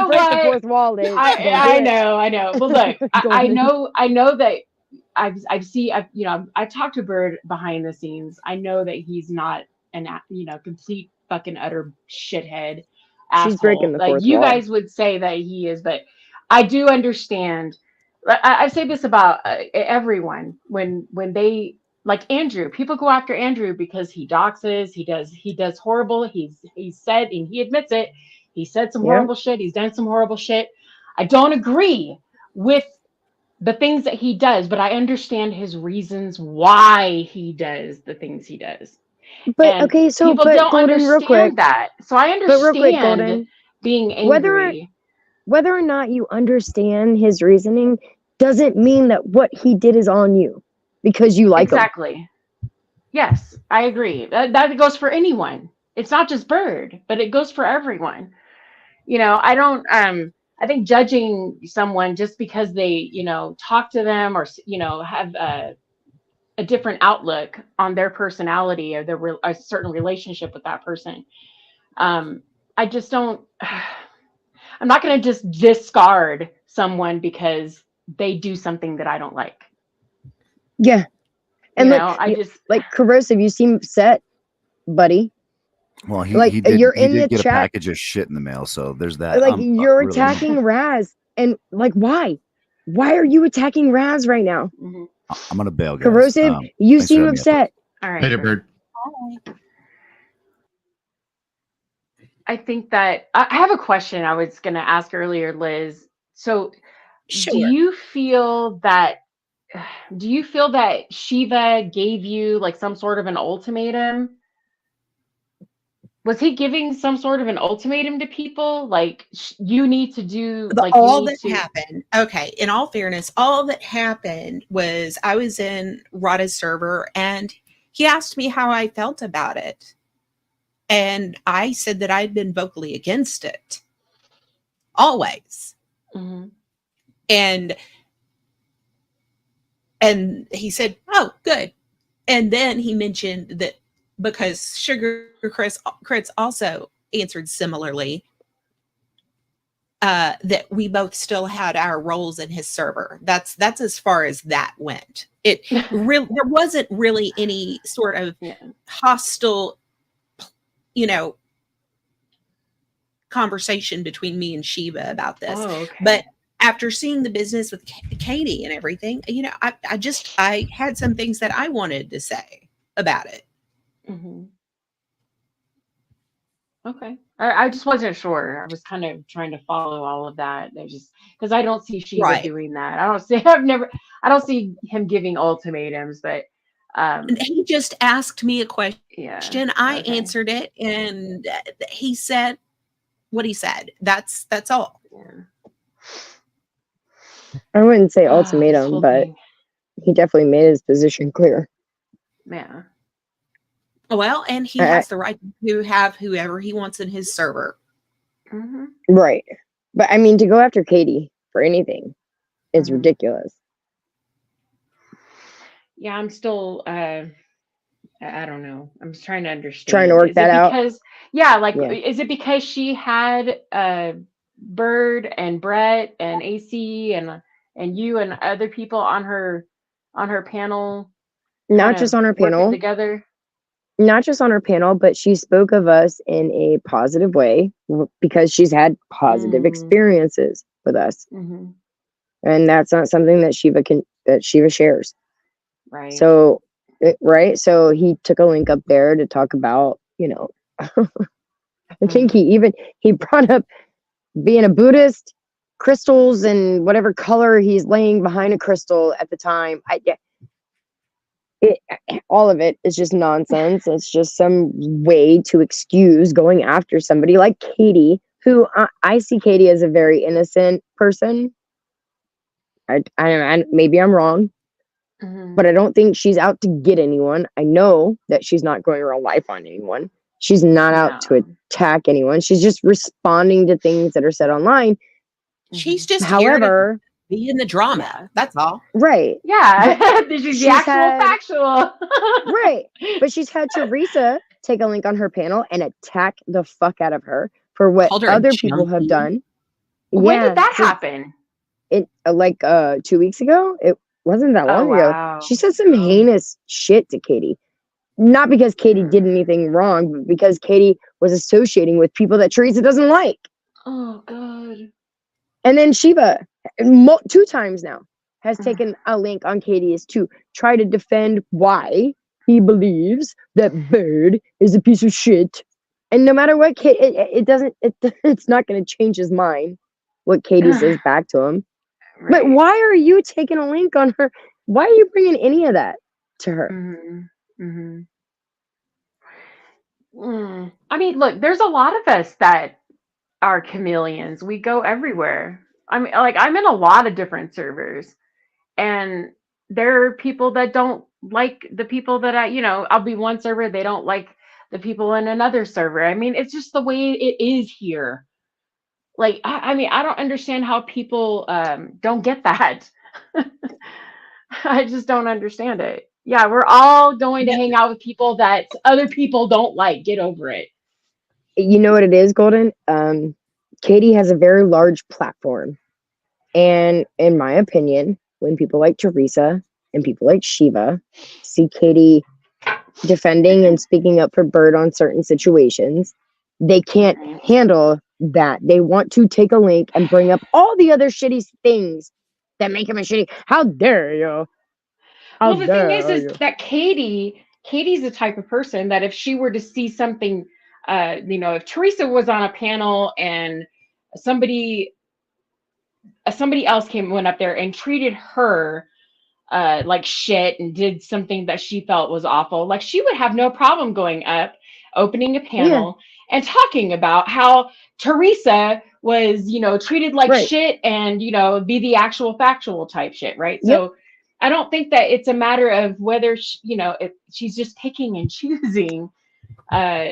break the fourth wall, Liz. I know. Well, look, I know that I've talked to Bird behind the scenes. I know that he's not an complete fucking utter shithead asshole. She's breaking the fourth like you wall. guys would say that he is, but I do understand. I say this about everyone when they, like Andrew, people go after Andrew because he doxes, he does horrible. He said, and he admits it, he said some horrible shit. He's done some horrible shit. I don't agree with the things that he does, but I understand his reasons why he does the things he does. But and okay, so people don't Golden, understand real quick, that. So I understand Golden, being angry. Whether or not you understand his reasoning doesn't mean that what he did is on you because you like him. Exactly. Yes, I agree. That goes for anyone. It's not just Bird, but it goes for everyone. I don't. I think judging someone just because they, talk to them or have a different outlook on their personality or a certain relationship with that person. I just don't. I'm not going to just discard someone because they do something that I don't like. Yeah. And like Corrosive, you seem upset, buddy. Well, he like did, you're he in did the get chat. a package of shit in the mail, so there's that. Like you're attacking Raz, and like why are you attacking Raz right now? Mm-hmm. I'm gonna bail, guys. Corrosive, you seem upset. All right, Later, Bird. I think that I have a question I was going to ask earlier, Liz. So Sure. Do you feel that Shiva gave you like some sort of an ultimatum? Was he giving some sort of an ultimatum to people? Like, you need to do, like, you All need that to. happened, okay, in all fairness, all that happened was I was in Rada's server and he asked me how I felt about it. And I said that I'd been vocally against it. Always. Mhm. And he said, "Oh, good." And then he mentioned that because Sugar Crits also answered similarly, that we both still had our roles in his server. That's as far as that went. It really, there wasn't really any sort of Yeah. hostile, you know, conversation between me and Shiva about this. Oh, okay. But after seeing the business with Katie and everything, you know, I had some things that I wanted to say about it. Mhm. Okay. I just wasn't sure. I was kind of trying to follow all of that. I just because I don't see Shiva Right. doing that. I don't see him giving ultimatums, but And he just asked me a question. yeah. I Okay. answered it, and he said what he said. That's all. Yeah. I wouldn't say This ultimatum, whole but thing. he definitely made his position clear. Yeah. Well, and he has the right to have whoever he wants in his server. Mm-hmm. Right. But I mean, to go after Katie for anything is Mhm. ridiculous. Yeah, I'm still I don't know. I'm just trying to understand. Trying to work Is that it out. because yeah, like Yeah. is it because she had Bird and Brett and AC and you and other people on her panel Not kind just of on her working panel, together? not just on her panel, but she spoke of us in a positive way because she's had positive experiences with us. Mm-hmm. And that's not something that Shiva shares. Right. So, right. So he took a link up there to talk about, you know, I think he brought up being a Buddhist, crystals and whatever color he's laying behind a crystal at the time. All of it is just nonsense. It's just some way to excuse going after somebody like Katie, who I see Katie as a very innocent person. I maybe I'm wrong, but I don't think she's out to get anyone. I know that she's not going her life on anyone. She's not out to attack anyone. She's just responding to things that are said online. She's just However, here to be in the drama. Yeah. That's all. Right. Yeah. This is the actual factual. Right. But she's had Theresa take a link on her panel and attack the fuck out of her for what other people have done. When did that happen? It like 2 weeks ago. It wasn't that long ago. Wow. She said some heinous shit to Katie. Not because Katie did anything wrong, but because Katie was associating with people that Theresa doesn't like. Oh God. And then Shiva, 2 times now, has taken a link on Katie's to try to defend why he believes that Bird is a piece of shit. And no matter what, it's not going to change his mind what Katie says back to him. Right. But why are you taking a link on her? Why are you bringing any of that to her? I mean, look, there's a lot of us that are chameleons. We go everywhere. I mean, like, I'm in a lot of different servers, and there are people that don't like the people that I'll be one server, they don't like the people in another server. I mean, it's just the way it is here. Like, I mean, I don't understand how people don't get that. I just don't understand it. Yeah, we're all going to hang out with people that other people don't like. Get over it. You know what it is, Golden? Katie has a very large platform. And in my opinion, when people like Theresa and people like Shiva see Katie defending and speaking up for Bird on certain situations, they can't handle that. They want to take a link and bring up all the other shitty things that make him a shitty. How dare you? Well, the thing is that Katie's the type of person that if she were to see something, if Theresa was on a panel and somebody somebody else went up there and treated her like shit and did something that she felt was awful, like she would have no problem going up, opening a panel and talking about how Theresa was, treated like shit and, be the actual factual type shit. Right. So I don't think that it's a matter of whether, if she's just picking and choosing.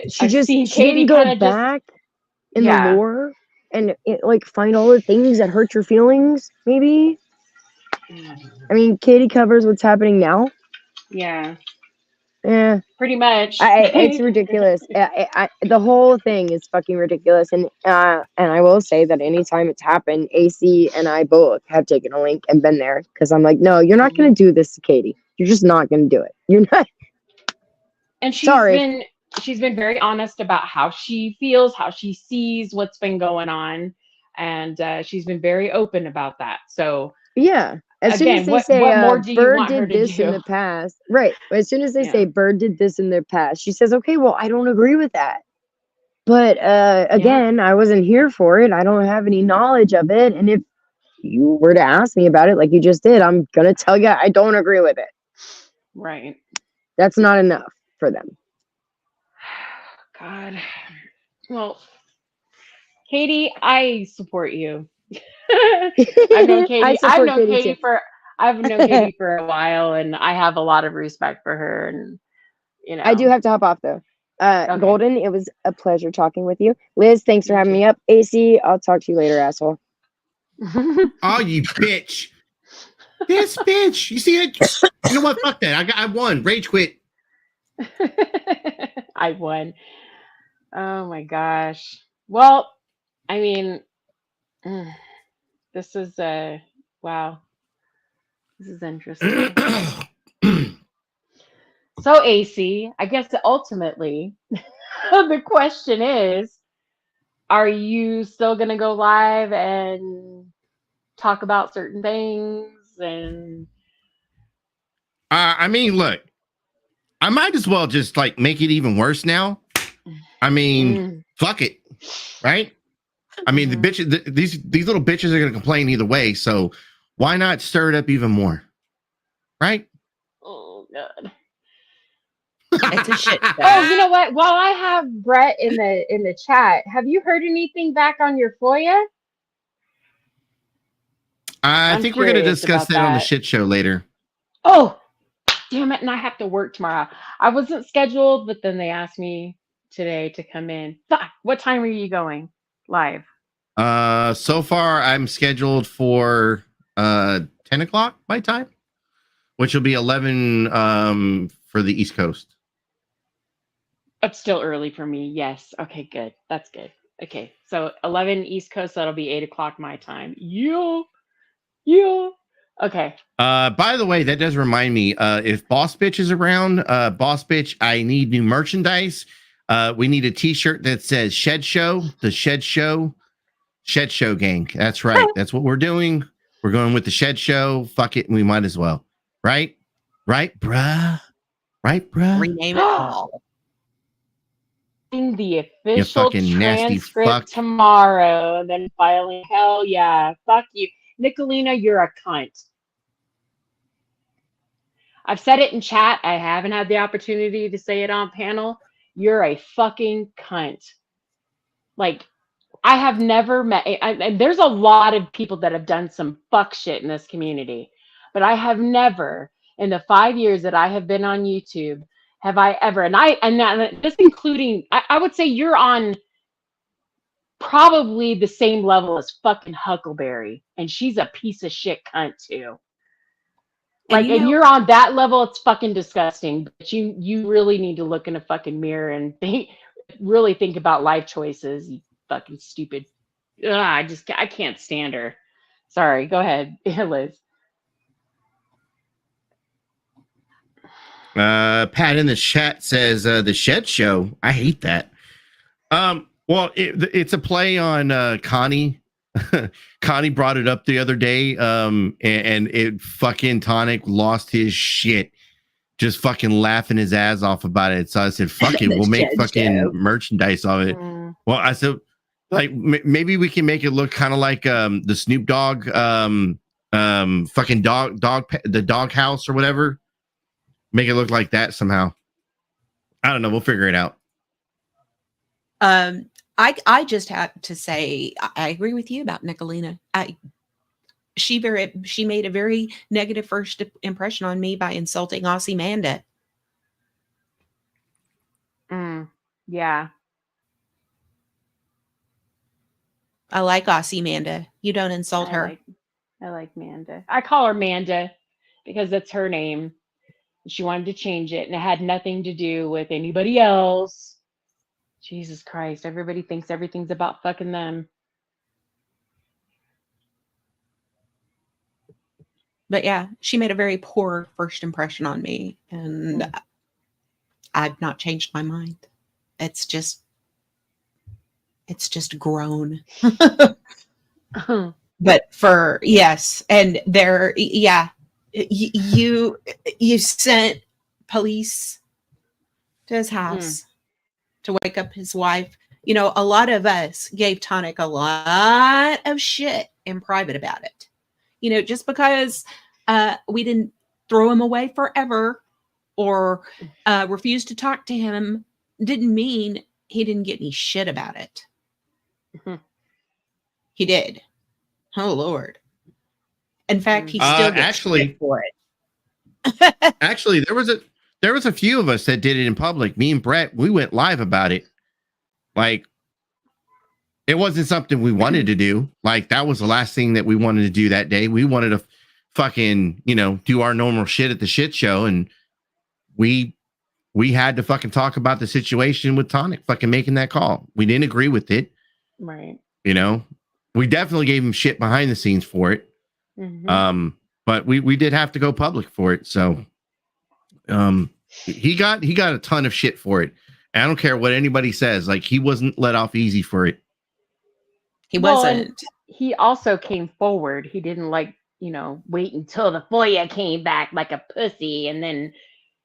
She didn't go back in the lore and find all the things that hurt your feelings, maybe. I mean, Katie covers what's happening now. Yeah. Yeah. Pretty much. It's ridiculous. The whole thing is fucking ridiculous. And I will say that anytime it's happened, AC and I both have taken a link and been there because I'm like, no, you're not going to do this to Katie. You're just not going to do it. You're not. And she's been very honest about how she feels, how she sees what's been going on. And she's been very open about that. So yeah. As soon as they say Bird did this in the past, right? As soon as they say Bird did this in the past, she says, okay, well, I don't agree with that. But again, I wasn't here for it. I don't have any knowledge of it. And if you were to ask me about it like you just did, I'm going to tell you I don't agree with it. Right. That's not enough for them. God. Well, Katie, I support you. I've known Katie. I've known Katie for a while, and I have a lot of respect for her. And I do have to hop off though. Golden, it was a pleasure talking with you. Liz, thanks for having me up. AC, I'll talk to you later, asshole. Oh, you bitch! This bitch. You see it? You know what? Fuck that. I won. Rage quit. I won. Oh my gosh. Well, I mean. This is wow. This is interesting. So AC, I guess ultimately the question is, are you still gonna go live and talk about certain things? And I mean, look, I might as well just make it even worse now. I mean, fuck it, right? I mean, the bitches, these little bitches are going to complain either way. So why not stir it up even more? Right? Oh, God. It's a shit show. Oh, you know what? While I have Brett in the chat, have you heard anything back on your FOIA? I think we're going to discuss that on the shit show later. Oh, damn it. And I have to work tomorrow. I wasn't scheduled, but then they asked me today to come in. Fuck. What time are you going live? So far I'm scheduled for 10 o'clock my time, which will be 11 for the East Coast. It's still early for me. Yes. Okay, good. That's good. Okay. So 11 East Coast, that'll be 8 o'clock my time. You. Okay. By the way, that does remind me, if Boss Bitch is around, Boss Bitch, I need new merchandise. We need a t-shirt that says Shed Show, the Shed Show gang. That's right. That's what we're doing. We're going with the Shed Show. Fuck it. We might as well. Right, bruh. Rename it all. The official transcript tomorrow, then filing. Hell yeah. Fuck you. Nicolina, you're a cunt. I've said it in chat. I haven't had the opportunity to say it on panel. You're a fucking cunt. Like, I have never met, there's a lot of people that have done some fuck shit in this community, but I have never, in the 5 years that I have been on YouTube, have I ever, and this including, I would say you're on probably the same level as fucking Huckleberry, and she's a piece of shit cunt too. Like, and you're on that level, it's fucking disgusting, but you really need to look in a fucking mirror and really think about life choices, you fucking stupid. Ugh, I can't stand her. Sorry, go ahead, Liz. Pat in the chat says the Shed Show. I hate that. Well, it's a play on Connie. Connie brought it up the other day, and it fucking Tonic lost his shit, just fucking laughing his ass off about it. So I said, "Fuck it, we'll make fucking merchandise of it." Well, I said, Like maybe we can make it look kind of like the Snoop Dogg fucking the dog house or whatever. Make it look like that somehow. I don't know. We'll figure it out. I just have to say I agree with you about Nicolina. She made a very negative first impression on me by insulting Aussie Manda. Yeah. I like Aussie Manda. You don't insult her. I like Manda. I call her Manda because that's her name. She wanted to change it, and it had nothing to do with anybody else. Jesus Christ. Everybody thinks everything's about fucking them. But yeah, she made a very poor first impression on me, and I've not changed my mind. It's just grown. But yes, and there, yeah, you sent police to his house to wake up his wife. You know, a lot of us gave Tonic a lot of shit in private about it. You know, just because we didn't throw him away forever or refuse to talk to him didn't mean he didn't get any shit about it. He did. Oh Lord. In fact, he still gets shit for it. Actually, there was a few of us that did it in public. Me and Brett, we went live about it. Like, it wasn't something we wanted to do. Like, that was the last thing that we wanted to do that day. We wanted to fucking, do our normal shit at the shit show, and we had to fucking talk about the situation with Tonic fucking making that call. We didn't agree with it. Right. We definitely gave him shit behind the scenes for it. But we did have to go public for it. So he got a ton of shit for it. And I don't care what anybody says. Like, he wasn't let off easy for it. He wasn't. He also came forward. He didn't wait until the FOIA came back like a pussy, and then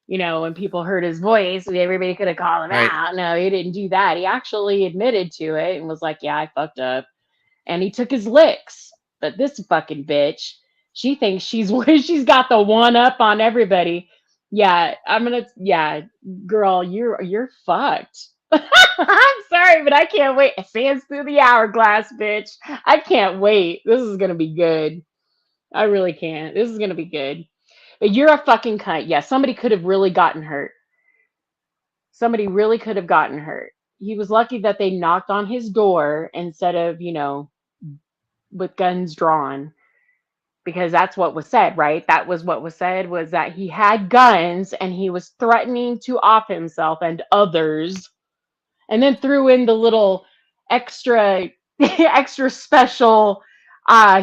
when people heard his voice, everybody could have called him out. No, he didn't do that. He actually admitted to it and was like, yeah, I fucked up. And he took his licks. But this fucking bitch, she thinks she's got the one up on everybody. Yeah, girl, you're fucked. I'm sorry, but I can't wait. Sands through the hourglass, bitch. I can't wait. This is gonna be good. I really can't. This is gonna be good. But you're a fucking cunt. Yeah, somebody could have really gotten hurt. Somebody really could have gotten hurt. He was lucky that they knocked on his door instead of, with guns drawn. Because that's what was said, right? That was what was said, was that he had guns and he was threatening to off himself and others. And then threw in the little extra special,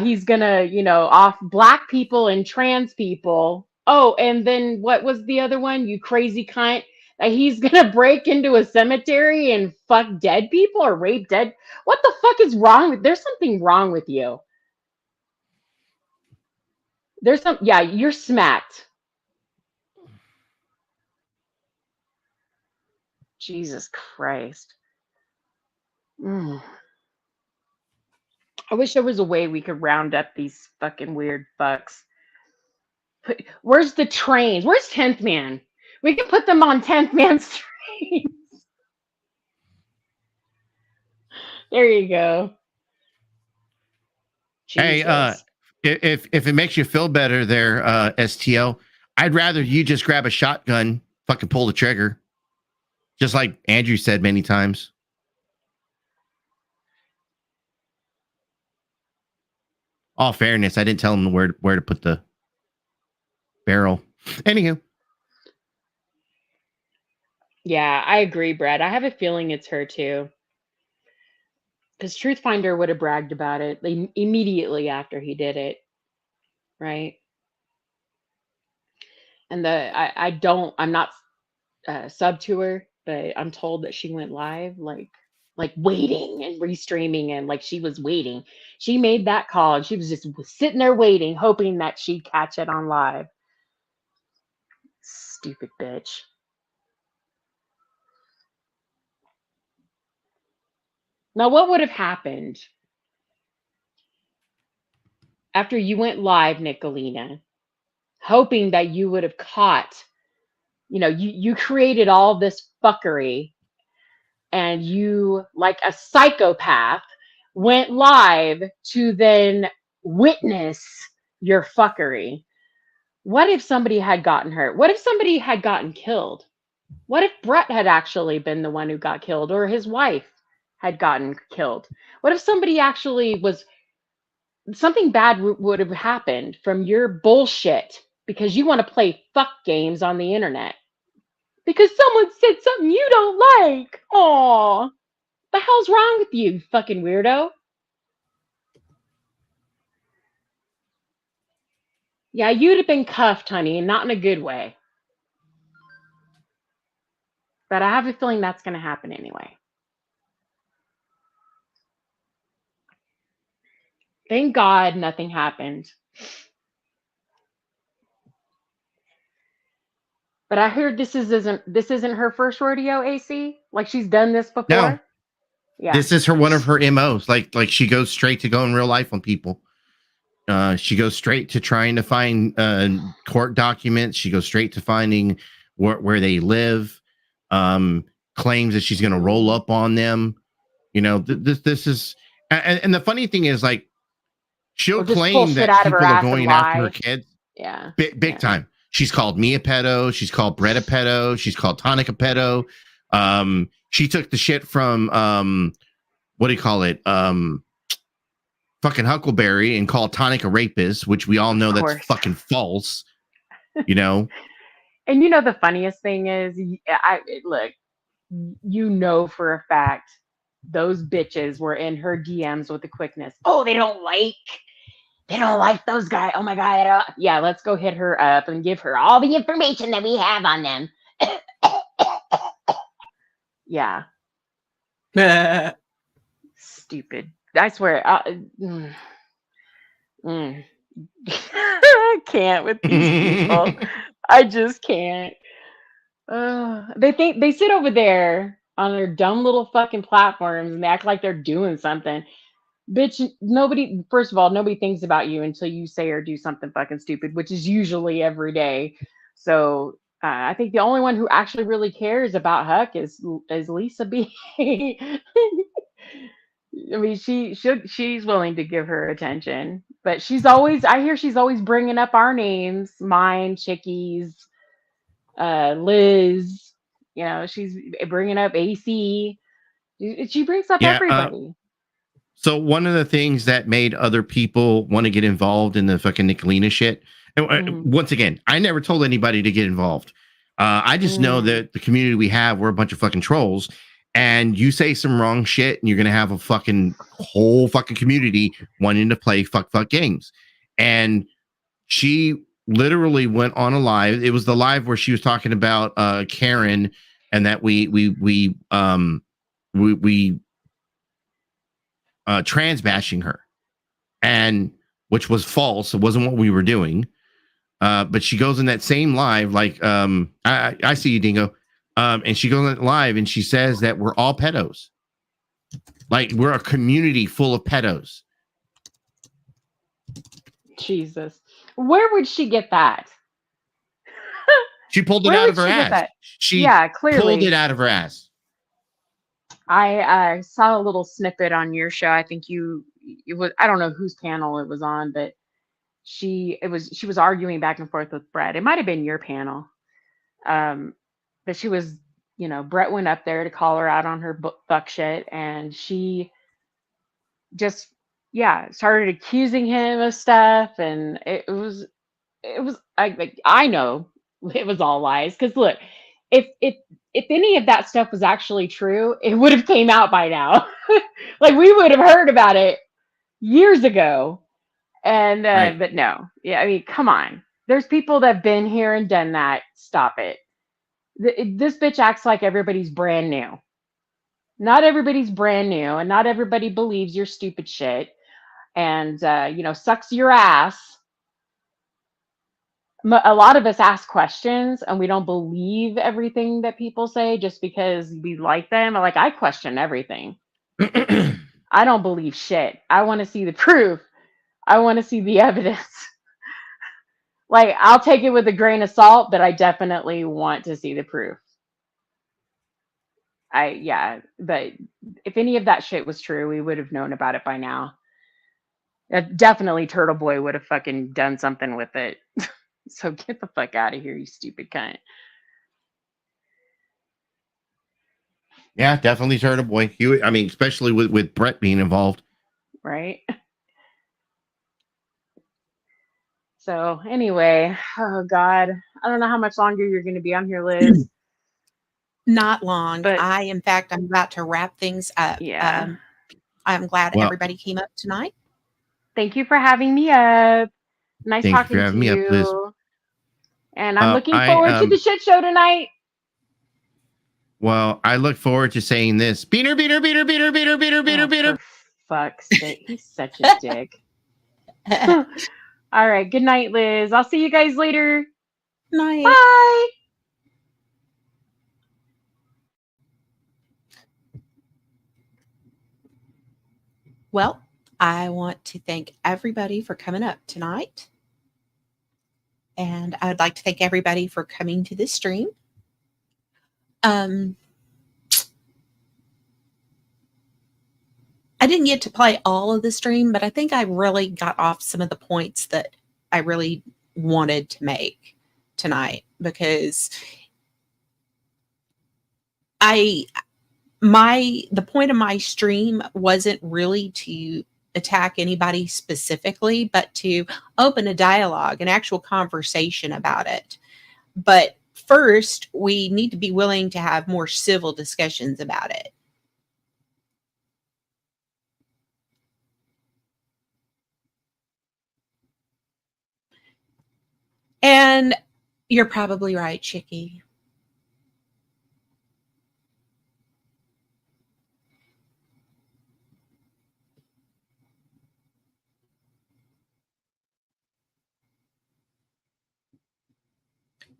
he's gonna, off black people and trans people. Oh, and then what was the other one? You crazy cunt. That he's gonna break into a cemetery and fuck dead people or rape dead. What the fuck is wrong? There's something wrong with you. You're smacked. Jesus Christ. I wish there was a way we could round up these fucking weird fucks. Where's the trains? Where's 10th Man? We can put them on 10th Man's trains. There you go. Jesus. Hey, if it makes you feel better there, STL, I'd rather you just grab a shotgun, fucking pull the trigger. Just like Andrew said many times. All fairness, I didn't tell him where to put the barrel. Anywho. Yeah, I agree, Brad. I have a feeling it's her too. Because Truthfinder would have bragged about it immediately after he did it. Right? And I'm not sub to her, but I'm told that she went live like waiting and restreaming, and like she was waiting. She made that call and she was just sitting there waiting, hoping that she'd catch it on live. Stupid bitch. Now, what would have happened after you went live, Nicolina, hoping that you would have caught, you created all this fuckery, and you, like a psychopath, went live to then witness your fuckery? What if somebody had gotten hurt? What if somebody had gotten killed? What if Brett had actually been the one who got killed, or his wife had gotten killed? What if somebody actually was, something bad would have happened from your bullshit because you want to play fuck games on the internet? Because someone said something you don't like. Aw, the hell's wrong with you, fucking weirdo? Yeah, you'd have been cuffed, honey, and not in a good way. But I have a feeling that's going to happen anyway. Thank God nothing happened. But I heard this isn't her first rodeo, AC? Like, she's done this before? No. Yeah. This is one of her MOs. Like she goes straight to going real life on people. She goes straight to trying to find court documents. She goes straight to finding where they live. Claims that she's going to roll up on them. This is, and the funny thing is, like, she'll claim that people are going after her kids. Yeah, big time. She's called me a pedo. She's called Brett a pedo. She's called Tonic a pedo. She took the shit from what do you call it? Fucking Huckleberry, and called Tonic a rapist, which we all know that's fucking false. And the funniest thing is, look, for a fact those bitches were in her DMs with the quickness. Oh, they don't like those guys. Oh my God. Yeah, let's go hit her up and give her all the information that we have on them. Yeah. Stupid. I swear. I can't with these people. I just can't. They sit over there on their dumb little fucking platforms and they act like they're doing something. Bitch, first of all, nobody thinks about you until you say or do something fucking stupid, which is usually every day. So I think the only one who actually really cares about Huck is Lisa B. I mean, she's willing to give her attention, but I hear she's always bringing up our names, mine, Chicky's, Liz. She's bringing up AC. She brings up everybody. So one of the things that made other people want to get involved in the fucking Nicolina shit, and once again, I never told anybody to get involved. I just know that the community we have, we're a bunch of fucking trolls, and you say some wrong shit and you're going to have a fucking whole fucking community wanting to play fuck games. And she literally went on a live. It was the live where she was talking about Karen, and that we trans bashing her, and which was false. It wasn't what we were doing. But she goes in that same live, like, I see you, Dingo. And she goes live and she says that we're all pedos. Like, we're a community full of pedos. Jesus. Where would she get that? She pulled it out of her ass. She clearly pulled it out of her ass. I saw a little snippet on your show. I think it was, I don't know whose panel it was on, but she was arguing back and forth with Brett. It might have been your panel. But she was, Brett went up there to call her out on her fuck shit, and she just, started accusing him of stuff, and it was I know it was all lies, because look, if any of that stuff was actually true, it would have came out by now. Like, we would have heard about it years ago. And right. But no, I mean, come on. There's people that have been here and done that. Stop it. This bitch acts like everybody's brand new. Not everybody's brand new, and not everybody believes your stupid shit, and sucks your ass. A lot of us ask questions and we don't believe everything that people say just because we like them. Like, I question everything. I don't believe shit. I want to see the proof. I want to see the evidence. Like, I'll take it with a grain of salt, but I definitely want to see the proof. Yeah, but if any of that shit was true, we would have known about it by now. Definitely Turtle Boy would have fucking done something with it. So get the fuck out of here, you stupid cunt. Yeah, definitely Turtle Boy. I mean, especially with Brett being involved. Right? So anyway, oh God, I don't know how much longer you're going to be on here, Liz. Not long. But in fact, I'm about to wrap things up. Yeah. I'm glad Well, everybody came up tonight. Thank you for having me up. Nice Thank you talking for having to me up, Liz. you. And I'm looking forward to the shit show tonight. Well, I look forward to saying this. Beater, beater, beater, beater, beater, beater, beater, beater. For fuck's sake, he's such a dick. All right, good night, Liz. I'll see you guys later. Night. Bye. Well, I want to thank everybody for coming up tonight. And I would like to thank everybody for coming to this stream. I didn't get to play all of the stream, but I think I really got off some of the points that I really wanted to make tonight, because the point of my stream wasn't really to attack anybody specifically, but to open a dialogue, an actual conversation about it. But first, we need to be willing to have more civil discussions about it. And you're probably right, Chicky.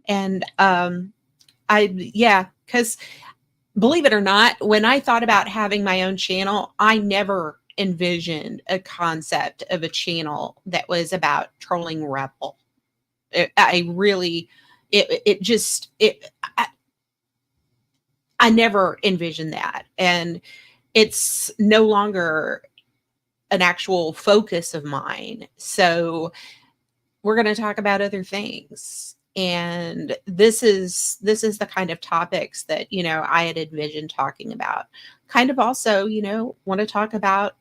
And because believe it or not, when I thought about having my own channel, I never envisioned a concept of a channel that was about trolling Rebel. I never envisioned that. And it's no longer an actual focus of mine. So we're going to talk about other things. And this is the kind of topics that, I had envisioned talking about. Kind of also, want to talk about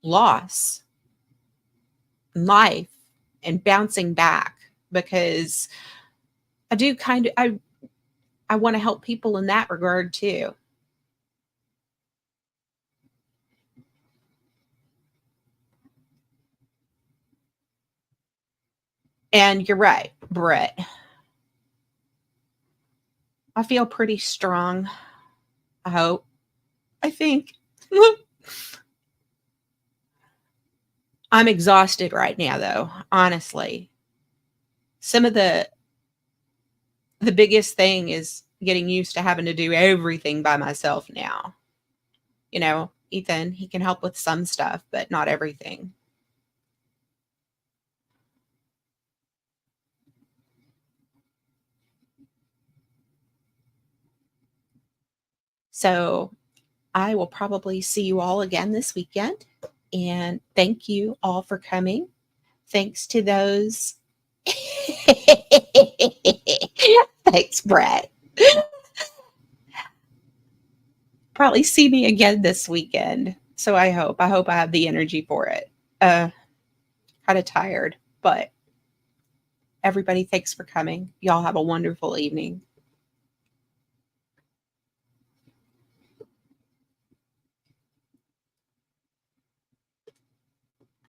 loss, life, and bouncing back, because I do I want to help people in that regard too. And you're right, Brett. I feel pretty strong. I hope. I think. I'm exhausted right now, though, honestly. Some of the biggest thing is getting used to having to do everything by myself now. Ethan, he can help with some stuff, but not everything. So I will probably see you all again this weekend. And thank you all for coming. Thanks to those. Thanks, Brett. Probably see me again this weekend. So I hope I have the energy for it. Kind of tired, but everybody, thanks for coming. Y'all have a wonderful evening.